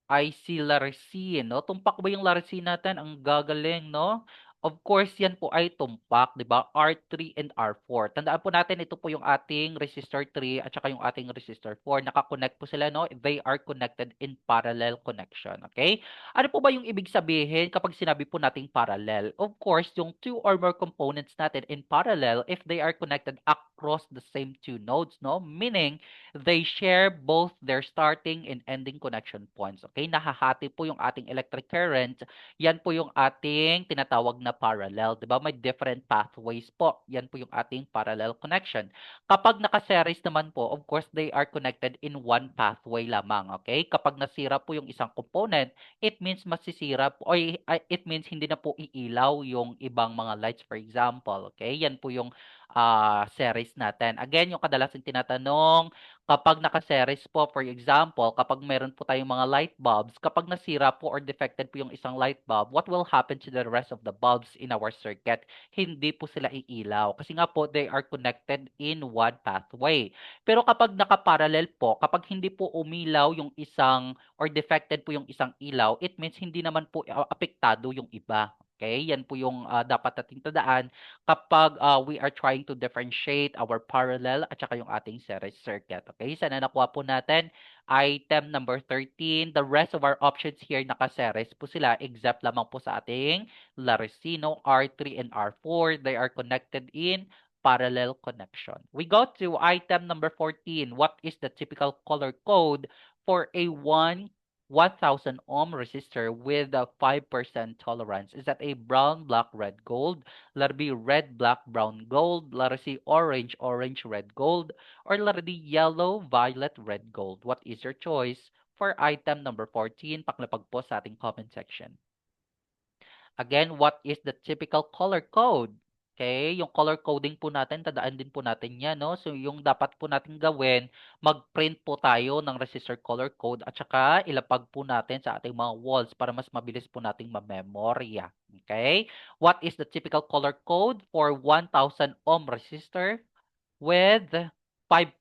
I see Larcy, 'no? Tumpak ba yung Larcy natin? Ang gagaling, 'no? Of course, yan po ay tumpak, 'di ba? R3 and R4. Tandaan po natin, ito po yung ating resistor 3 at saka yung ating resistor 4. Naka-connect po sila, no? They are connected in parallel connection, okay? Ano po ba yung ibig sabihin kapag sinabi po nating parallel? Of course, yung two or more components natin in parallel if they are connected across the same two nodes, no? Meaning, they share both their starting and ending connection points. Okay? Nahahati po yung ating electric current. Yan po yung ating tinatawag na parallel. Diba? May different pathways po. Yan po yung ating parallel connection. Kapag nakaseries naman po, of course, they are connected in one pathway lamang. Okay? Kapag nasira po yung isang component, it means masisira po, or it means hindi na po iilaw yung ibang mga lights, for example. Okay? Yan po yung series natin. Again, yung kadalasang tinatanong, kapag naka-series po, for example, kapag meron po tayong mga light bulbs, kapag nasira po or defected po yung isang light bulb, what will happen to the rest of the bulbs in our circuit? Hindi po sila iilaw. Kasi nga po, they are connected in one pathway. Pero kapag naka-parallel po, kapag hindi po umilaw yung isang or defected po yung isang ilaw, it means hindi naman po apektado yung iba. Okay? Yan po yung dapat nating tandaan kapag we are trying to differentiate our parallel at saka yung ating series circuit. Okay, sana nakuha po natin item number 13. The rest of our options here naka-series po sila except lamang po sa ating Laricino R3 and R4. They are connected in parallel connection. We go to item number 14. What is the typical color code for a 1,000 ohm resistor with a 5% tolerance? Is that a brown, black, red, gold? Letter B, red, black, brown, gold. Letter C, orange, orange, red, gold. Or letter D, yellow, violet, red, gold. What is your choice for item number 14? Paklapag po sa ating comment section. Again, what is the typical color code? Okay, yung color coding po natin, tandaan din po natin yan, no? So, yung dapat po natin gawin, mag-print po tayo ng resistor color code at saka ilapag po natin sa ating mga walls para mas mabilis po nating mamemorya. Okay? What is the typical color code for 1,000 ohm resistor with 5%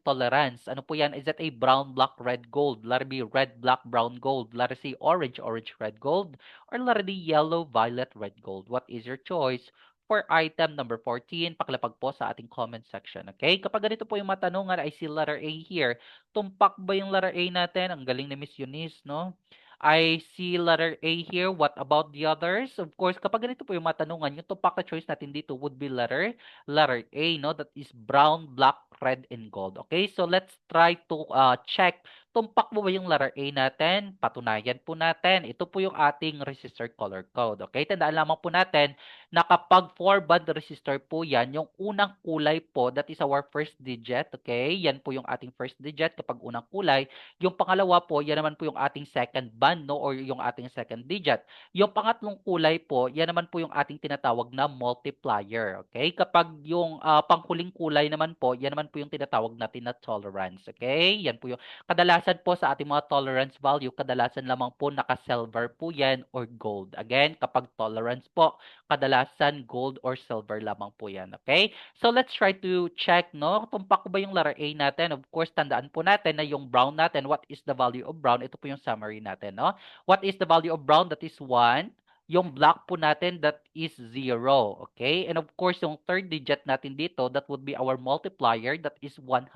tolerance? Ano po yan? Is that a brown, black, red, gold? Letter B, red, black, brown, gold. Letter C, orange, orange, red, gold. Or letter D, yellow, violet, red, gold. What is your choice for item number 14? Pakilapag po sa ating comment section. Okay? Kapag ganito po yung matanungan, I see letter A here. Tumpak ba yung letter A natin? Ang galing ni Miss Eunice, no? I see letter A here. What about the others? Of course, kapag ganito po yung matanungan, yung tumpak na choice natin dito would be letter A, no? That is brown, black, red, and gold. Okay? So, let's try to check. Tumpak mo ba yung letter A natin? Patunayan po natin. Ito po yung ating resistor color code. Okay? Tandaan lamang po natin na kapag 4-band resistor po yan, yung unang kulay po, that is our first digit. Okay? Yan po yung ating first digit kapag unang kulay. Yung pangalawa po, yan naman po yung ating second band, no? Or yung ating second digit. Yung pangatlong kulay po, yan naman po yung ating tinatawag na multiplier. Okay? Kapag yung panghuling kulay naman po, yan naman po yung tinatawag natin na tolerance. Okay? Yan po yung kadalasan Kadalasan po sa ating mga tolerance value, kadalasan lamang po naka-silver po yan or gold. Again, kapag tolerance po, kadalasan gold or silver lamang po yan. Okay? So let's try to check, no? Tumpak ko ba yung letter A natin? Of course, tandaan po natin na yung brown natin, what is the value of brown? Ito po yung summary natin, no? What is the value of brown? That is 1. Yung black po natin, that is 0. Okay? And of course, yung third digit natin dito, that would be our multiplier, that is 100.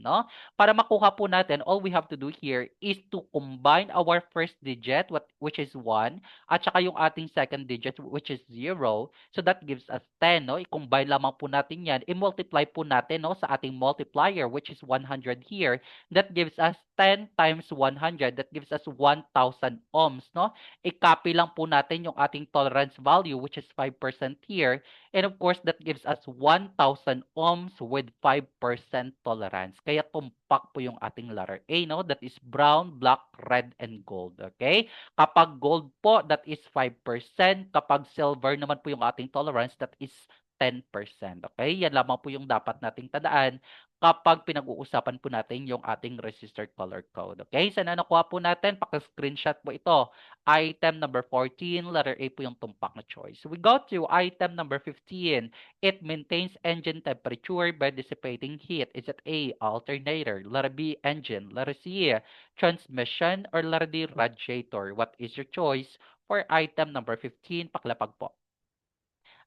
No? Para makuha po natin, all we have to do here is to combine our first digit, which is 1, at saka yung ating second digit, which is 0. So that gives us 10. No? I-combine lamang po natin yan. I-multiply po natin, no, sa ating multiplier, which is 100 here. That gives us 10 times 100. That gives us 1,000 ohms. No? I-copy lang po natin yung ating tolerance value, which is 5% here. And of course, that gives us 1,000 ohms with 5% tolerance. Kaya tumpak po yung ating letter A, no? That is brown, black, red, and gold. Okay? Kapag gold po, that is 5%. Kapag silver naman po yung ating tolerance, that is 10%. Okay? Yan lamang po yung dapat nating tandaan kapag pinag-uusapan po natin yung ating registered color code. Okay? Sana nakuha po natin. Paka-screenshot po ito. Item number 14, letter A po yung tumpak na choice. We go to item number 15. It maintains engine temperature by dissipating heat. Is it A, alternator, letter B, engine, letter C, transmission, or letter D, radiator? What is your choice for item number 15? Paklapag po.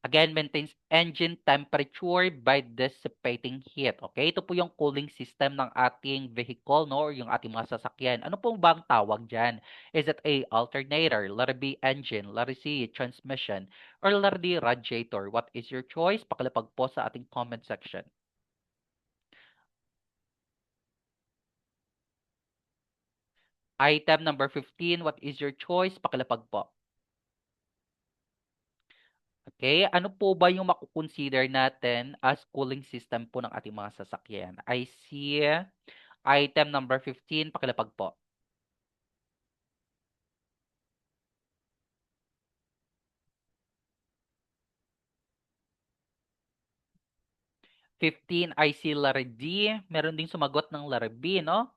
Again, maintains engine temperature by dissipating heat. Okay? Ito po yung cooling system ng ating vehicle, no? Or yung ating mga sasakyan. Ano pong bang tawag dyan? Is it A, alternator, letter B, engine, letter C, transmission, or letter D, radiator? What is your choice? Pakilapag po sa ating comment section. Item number 15, what is your choice? Pakilapag po. Okay, ano po ba yung makukonsider natin as cooling system po ng ating mga sasakyan? I see item number 15, pakilapag po. 15, I see letter D. Meron ding sumagot ng letter B, no?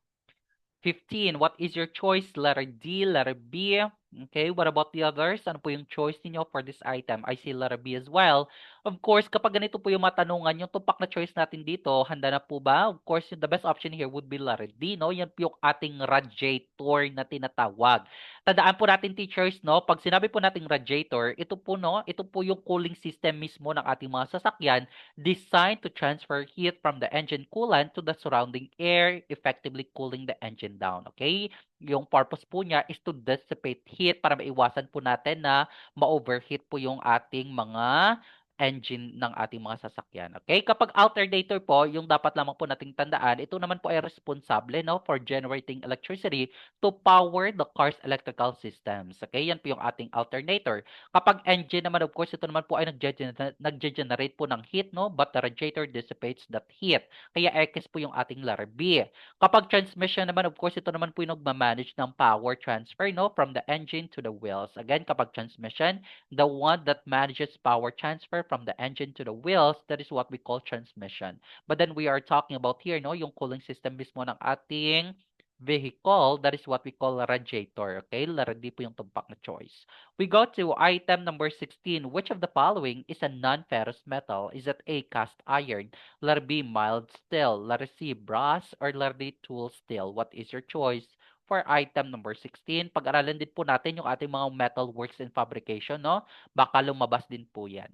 15, what is your choice? Letter D, letter B. Okay, what about the others? Ano po yung choice niyo for this item? I see letter B as well. Of course, kapag ganito po yung matanungan, yung tumpak na choice natin dito, handa na po ba? Of course, the best option here would be letter D, no? Yan po yung ating radiator na tinatawag. Tandaan po natin, teachers, no? Pag sinabi po nating radiator, ito po, no? Ito po yung cooling system mismo ng ating mga sasakyan designed to transfer heat from the engine coolant to the surrounding air, effectively cooling the engine down. Okay? Yung purpose po niya is to dissipate heat para maiwasan po natin na ma-overheat po yung ating mga engine ng ating mga sasakyan. Okay? Kapag alternator po, yung dapat lamang po nating tandaan, ito naman po ay responsable, no, for generating electricity to power the car's electrical systems. Okay? Yan po yung ating alternator. Kapag engine naman, of course, ito naman po ay nagge-generate po ng heat, no? But the radiator dissipates that heat. Kaya X po yung ating letter B. Kapag transmission naman, of course, ito naman po yung nagmamanage ng power transfer, no? From the engine to the wheels. Again, kapag transmission, the one that manages power transfer from the engine to the wheels, that is what we call transmission. But then we are talking about here, no? Yung cooling system mismo ng ating vehicle, that is what we call a radiator. Okay? Letter D po yung tumpak na choice. We go to item number 16. Which of the following is a non-ferrous metal? Is it A, cast iron, letter B, mild steel, letter C, brass, or letter D, tool steel? What is your choice for item number 16? Pag-aralan din po natin yung ating mga metal works and fabrication, no? Baka lumabas din po yan.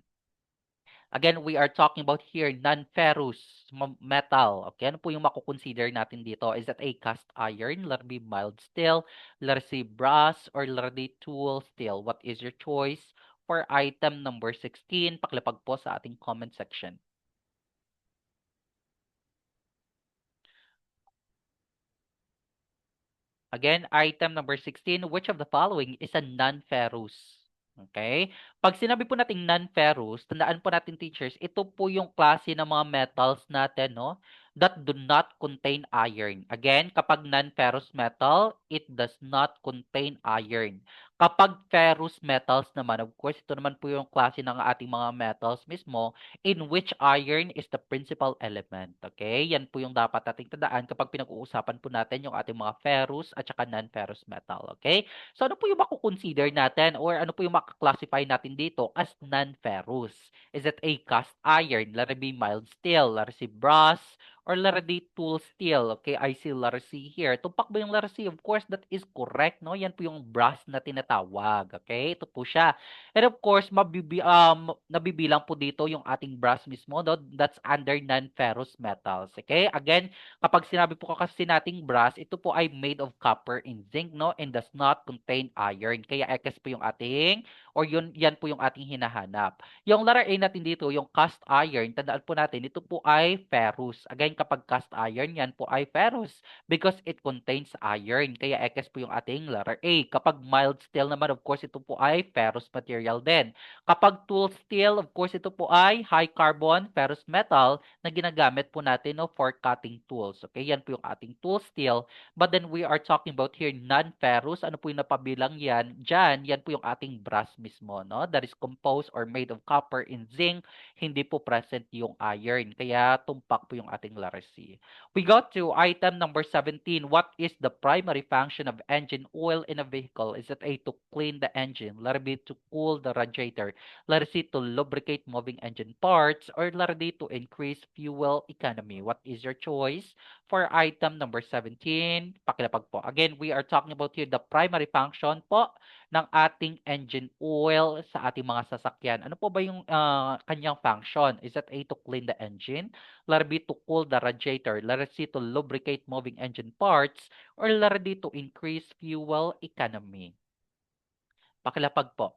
Again, we are talking about here non-ferrous metal. Okay, ano po yung makukonsider natin dito? Is that a cast iron, letter B, mild steel, letter C, brass, or letter D, tool steel? What is your choice for item number 16? Paklapag po sa ating comment section. Again, item number 16, which of the following is a non-ferrous? Okay? Pag sinabi po nating non-ferrous, tandaan po natin, teachers, ito po yung klase ng mga metals natin, no, that do not contain iron. Again, kapag non-ferrous metal, it does not contain iron. Kapag ferrous metals naman, of course, ito naman po yung klase ng ating mga metals mismo in which iron is the principal element. Okay? Yan po yung dapat nating tandaan kapag pinag-uusapan po natin yung ating mga ferrous at saka non-ferrous metal. Okay? So ano po yung mako-consider natin or ano po yung maka-classify natin dito as non-ferrous? Is it a cast iron, letter B, mild steel, letter C, brass, or letter D, tool steel? Okay, I see letter C here. Tumpak ba yung letter C? Of course, that is correct, no? Yan po yung brass na tinatawag. Okay, ito po siya. And of course, nabibilang po dito yung ating brass mismo, no? That's under non-ferrous metals. Okay, again, kapag sinabi po kasi nating brass, ito po ay made of copper and zinc, no? And does not contain iron. Kaya X po yung ating, or yun, yan po yung ating hinahanap. Yung letter A natin dito, yung cast iron, tandaan po natin, ito po ay ferrous. Again, kapag cast iron, yan po ay ferrous because it contains iron. Kaya X po yung ating letter A. Kapag mild steel naman, of course, ito po ay ferrous material din. Kapag tool steel, of course, ito po ay high carbon ferrous metal na ginagamit po natin, no, for cutting tools. Okay, yan po yung ating tool steel. But then we are talking about here non-ferrous. Ano po yung napabilang yan? Diyan, yan po yung ating brass mismo, no? That is composed or made of copper and zinc. Hindi po present yung iron. Kaya tumpak po yung ating letter C. We got to item number 17. What is the primary function of engine oil in a vehicle? Is it A, to clean the engine? Letter B, to cool the radiator? Letter C, to lubricate moving engine parts? Or letter D, to increase fuel economy? What is your choice? For item number 17, pakilapag po. Again, we are talking about here the primary function po ng ating engine oil sa ating mga sasakyan. Ano po ba yung kanyang function? Is that A, to clean the engine? Letter B, to cool the radiator? Letter C, to lubricate moving engine parts? Or letter D, to increase fuel economy? Pakilapag po.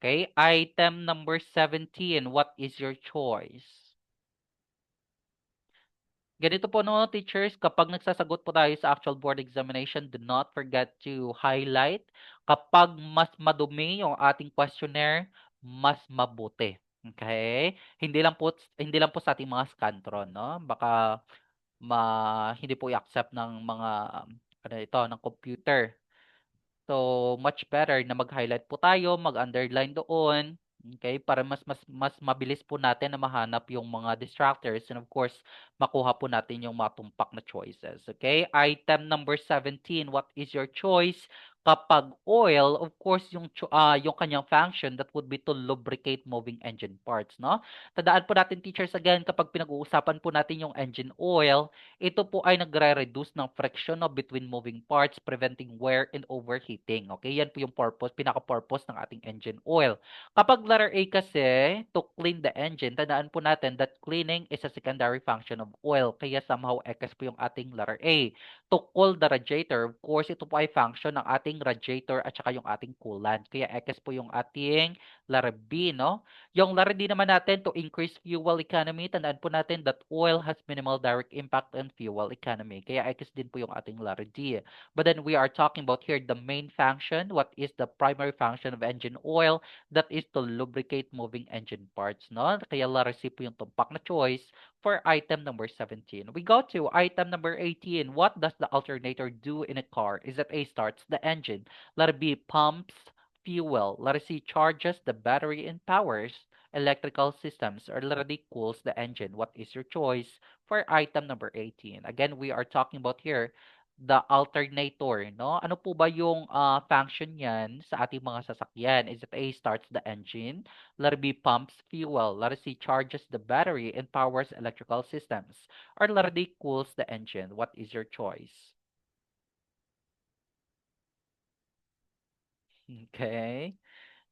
Okay, item number 17, what is your choice? Ganito po, no, teachers, kapag nagsasagot po tayo sa actual board examination, do not forget to highlight. Kapag mas madumi yung ating questionnaire, mas mabuti. Okay? Hindi lang po sa ating mga scantron, no? Baka hindi po i-accept ng mga ano ito, ng computer. So, much better na mag-highlight po tayo, mag-underline doon, okay, para mas mabilis po natin na mahanap yung mga distractors and of course, makuha po natin yung mga tumpak na choices. Okay? Item number 17, what is your choice? Kapag oil, of course, yung kanyang function, that would be to lubricate moving engine parts, no? Tandaan po natin, teachers, again, kapag pinag-uusapan po natin yung engine oil, ito po ay nagre-reduce ng friction, no, between moving parts, preventing wear and overheating. Okay, yan po yung pinaka-purpose ng ating engine oil. Kapag letter A kasi, to clean the engine, tandaan po natin that cleaning is a secondary function of oil. Kaya somehow X po yung ating letter A. To cool the radiator, of course, ito po ay function ng ating radiator at saka yung ating coolant. Kaya X po yung ating letter B, no? Yung letter D naman natin, to increase fuel economy, tandaan po natin that oil has minimal direct impact on fuel economy. Kaya X din po yung ating letter D. But then we are talking about here the main function. What is the primary function of engine oil? That is to lubricate moving engine parts, no? Kaya letter C po yung tumpak na choice for item number 17. We go to item number 18. What does the alternator do in a car? Is it A, starts the engine? Letter B, pumps fuel. Letter C, charges the battery and powers electrical systems, or letter D, cools the engine. What is your choice for item number 18? Again, we are talking about here the alternator, no? Ano po ba yung function niyan sa ating mga sasakyan? Is it A, starts the engine? Letter B, pumps fuel. Letter C, charges the battery and powers electrical systems. Or letter D, cools the engine. What is your choice? Okay.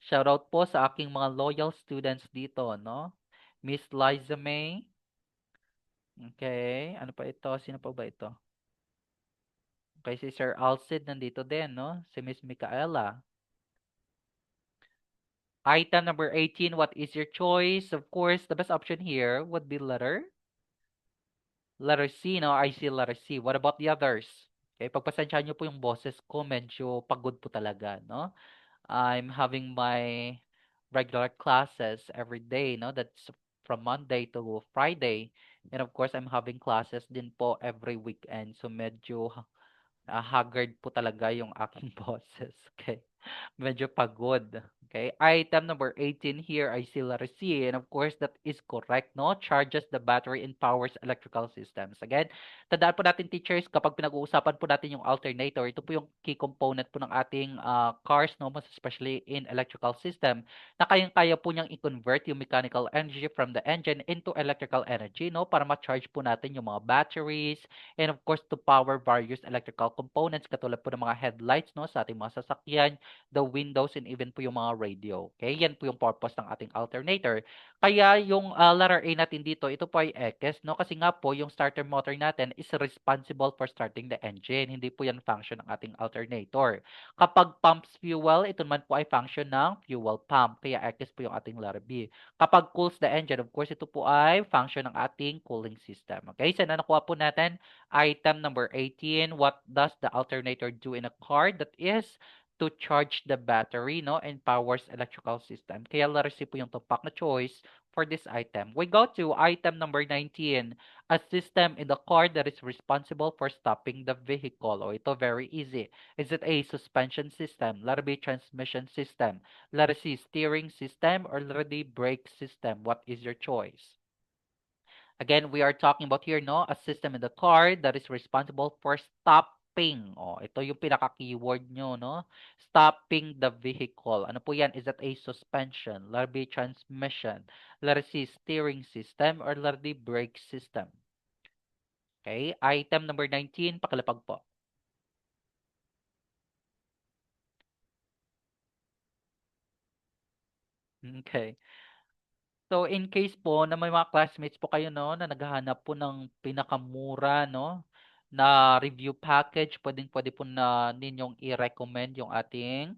Shoutout po sa aking mga loyal students dito, no? Miss Liza May. Okay. Ano pa ito? Sino pa ba ito? Okay, si Sir Alcid nandito din, no? Si Miss Micaela. Item number 18, what is your choice? Of course, the best option here would be letter C, no? I see letter C. What about the others? Okay, pagpasensyahan niyo po yung boses ko, medyo pagod po talaga, no? I'm having my regular classes every day, no? That's from Monday to Friday. And of course, I'm having classes din po every weekend. So medyo haggard po talaga yung aking boses. Okay. Medyo pagod. Okay. Item number 18 here, I see letter C. And of course, that is correct, no? Charges the battery and powers electrical systems. Again, tandaan po natin, teachers, kapag pinag-uusapan po natin yung alternator, ito po yung key component po ng ating cars, no? Most especially in electrical system, na kayang-kaya po niyang i-convert yung mechanical energy from the engine into electrical energy, no? Para ma-charge po natin yung mga batteries, and of course, to power various electrical components katulad po ng mga headlights, no, sa ating mga sasakyan, the windows, and even po yung mga radio. Okay? Yan po yung purpose ng ating alternator. Kaya yung letter A natin dito, ito po ay X, no? Kasi nga po, yung starter motor natin is responsible for starting the engine. Hindi po yan function ng ating alternator. Kapag pumps fuel, ito naman po ay function ng fuel pump. Kaya X po yung ating letter B. Kapag cools the engine, of course, ito po ay function ng ating cooling system. Okay? So, na nakuha po natin item number 18. What does the alternator do in a car? That is to charge the battery, no, and powers electrical system. Kaya letter C po yung tumpak na choice for this item. We go to item number 19. A system in the car that is responsible for stopping the vehicle. Oh, ito very easy. Is it A, suspension system? Letter B, transmission system? Letter C, steering system? Or letter D, brake system? What is your choice? Again, we are talking about here, no, a system in the car that is responsible for stopping. Oh, ito yung pinaka-keyword nyo, no? Stopping the vehicle. Ano po yan? Is that a suspension? Letter B, transmission. Letter C, steering system. Or letter D, brake system. Okay? Item number 19, pakilapag po. Okay. So, in case po na may mga classmates po kayo, no, na naghahanap po ng pinakamura, no, na review package, pwedeng-pwede po na ninyong i-recommend yung ating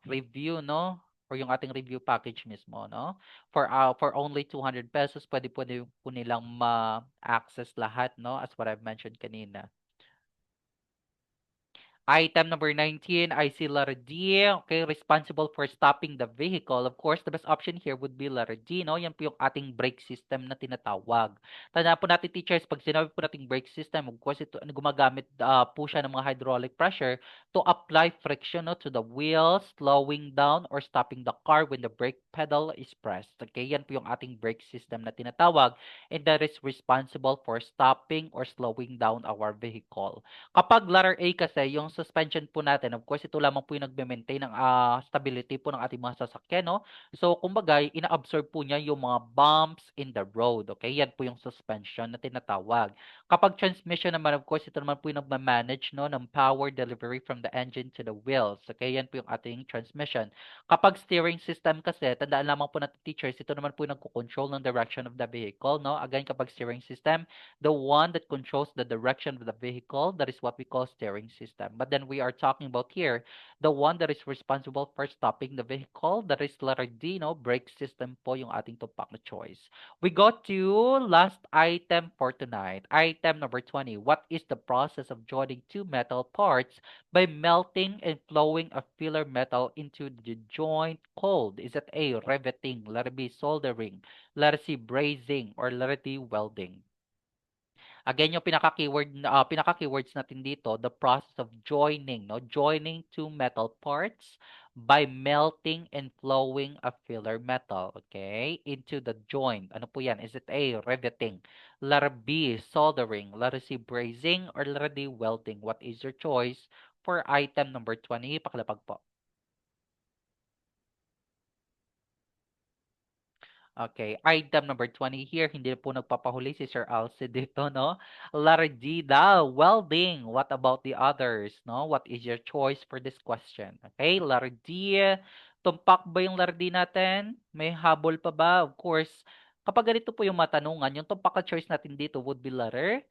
review, no, or yung ating review package mismo, no. For only 200 pesos, pwede-pwede po nilang ma-access lahat, no, as what I've mentioned kanina. Item number 19, I see letter D. Okay, responsible for stopping the vehicle. Of course, the best option here would be letter D, no? Yan po yung ating brake system na tinatawag. Tandaan po natin, teachers, pag sinabi po nating brake system, of course, ito gumagamit po siya ng mga hydraulic pressure to apply friction, no, to the wheels, slowing down or stopping the car when the brake pedal is pressed. Okay, yan po yung ating brake system na tinatawag, and that is responsible for stopping or slowing down our vehicle. Kapag letter A kasi, yung suspension po natin, of course, ito lamang po yung nagme-maintain ng stability po ng ating mga sasakyan, no? So, kumbaga, ina-absorb po niya yung mga bumps in the road, okay? Yan po yung suspension na tinatawag. Kapag transmission naman, of course, ito naman po yung nagma-manage, no, ng power delivery from the engine to the wheels, okay? Yan po yung ating transmission. Kapag steering system kasi, tandaan lamang po natin, teachers, ito naman po yung nagko-control ng direction of the vehicle, no? Again, kapag steering system, the one that controls the direction of the vehicle, that is what we call steering system. But then we are talking about here, the one that is responsible for stopping the vehicle, that is letter D, no? Brake system po yung ating tumpak na choice. We go to last item for tonight. Item number 20. What is the process of joining two metal parts by melting and flowing a filler metal into the joint called? Is it A, riveting, letter B, soldering, letter C, brazing, or letter D, welding? Again, yung pinaka-keywords natin dito, the process of joining, no? Joining two metal parts by melting and flowing a filler metal, okay, into the joint. Ano po yan? Is it A, riveting, letter B, soldering, letter C, brazing, or letter D, welding? What is your choice for item number 20? Pakilapag po. Okay, item number 20 here, hindi po nagpapahuli si Sir Alcid dito, no? Letter D daw, welding. What about the others, no? What is your choice for this question? Okay, letter D. Tumpak ba yung letter D natin? May habol pa ba? Of course, kapag ganito po yung matanungan, yung tumpak na choice natin dito would be letter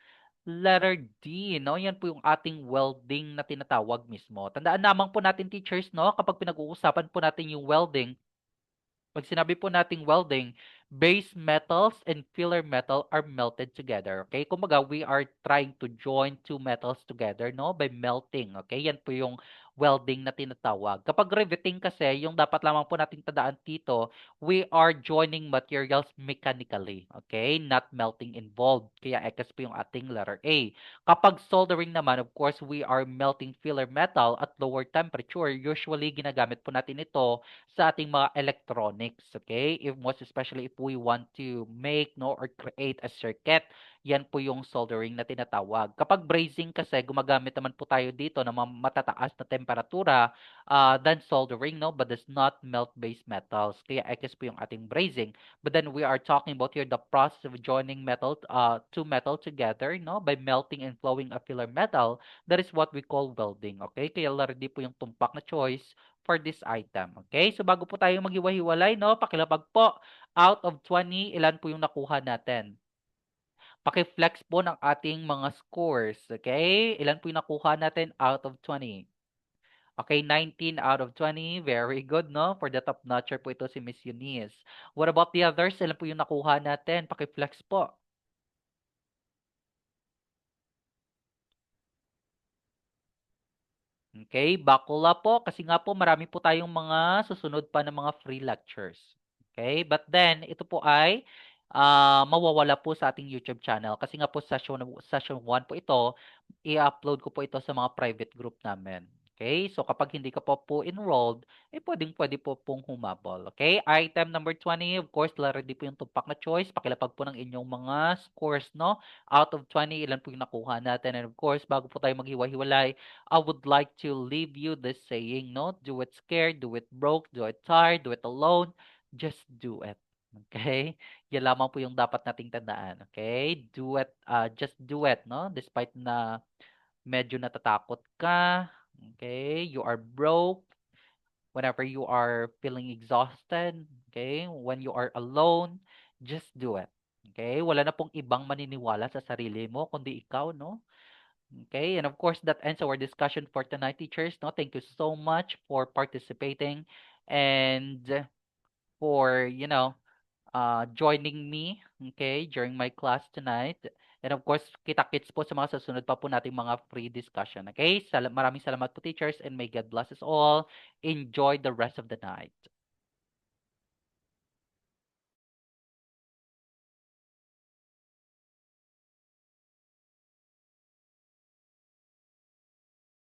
D, no? Yan po yung ating welding na tinatawag mismo. Tandaan naman po natin, teachers, no? Kapag pinag-uusapan po natin yung welding, pag sinabi po nating welding, base metals and filler metal are melted together. Okay? Kumbaga, we are trying to join two metals together, no? By melting. Okay? Yan po yung welding na tinatawag. Kapag riveting kasi, yung dapat lamang po nating tandaan dito, we are joining materials mechanically, okay? Not melting involved. Kaya X po yung ating letter A. Kapag soldering naman, of course, we are melting filler metal at lower temperature. Usually, ginagamit po natin ito sa ating mga electronics, okay? If most especially if we want to make no or create a circuit, yan po yung soldering na tinatawag. Kapag brazing kasi, gumagamit naman po tayo dito ng mga matataas na temperatura than soldering, no? But does not melt base metals. Kaya X po yung ating brazing. But then we are talking about here the process of joining two metal together, no? By melting and flowing a filler metal. That is what we call welding, okay? Kaya lardi po yung tumpak na choice for this item, okay? So bago po tayo maghiwa-hiwalay, no? Pakilapag po, out of 20, ilan po yung nakuha natin? Paki-flex po ng ating mga scores, okay? Ilan po yung nakuha natin out of 20? Okay, 19 out of 20. Very good, no? For the top notcher po ito si Miss Eunice. What about the others? Ilan po yung nakuha natin? Paki-flex po. Okay, buckle up po kasi nga po marami po tayong mga susunod pa na mga free lectures. Okay, but then ito po ay mawawala po sa ating YouTube channel kasi nga po session 1 po ito, i-upload ko po ito sa mga private group namin. Okay, so kapag hindi ka po enrolled, pwede po pong humabol. Okay, item number 20, of course, ready po yung tumpak na choice. Pakilapag po ng inyong mga scores, no? Out of 20, ilan po yung nakuha natin? And of course, bago po tayo maghiwa-hiwalay, I would like to leave you this saying, no? Do it scared, do it broke, do it tired, do it alone. Just do it. Okay? Yan lamang po yung dapat nating tandaan. Okay? Do it, just do it, no? Despite na medyo natatakot ka, okay? You are broke, whenever you are feeling exhausted, okay? When you are alone, just do it. Okay? Wala na pong ibang maniniwala sa sarili mo kundi ikaw, no? Okay, and of course, that ends our discussion for tonight, teachers. No, thank you so much for participating and for joining me, okay, during my class tonight. And of course, kita-kits po sa mga susunod pa po nating mga free discussion. Okay, maraming salamat po, teachers, and may God bless us all. Enjoy the rest of the night.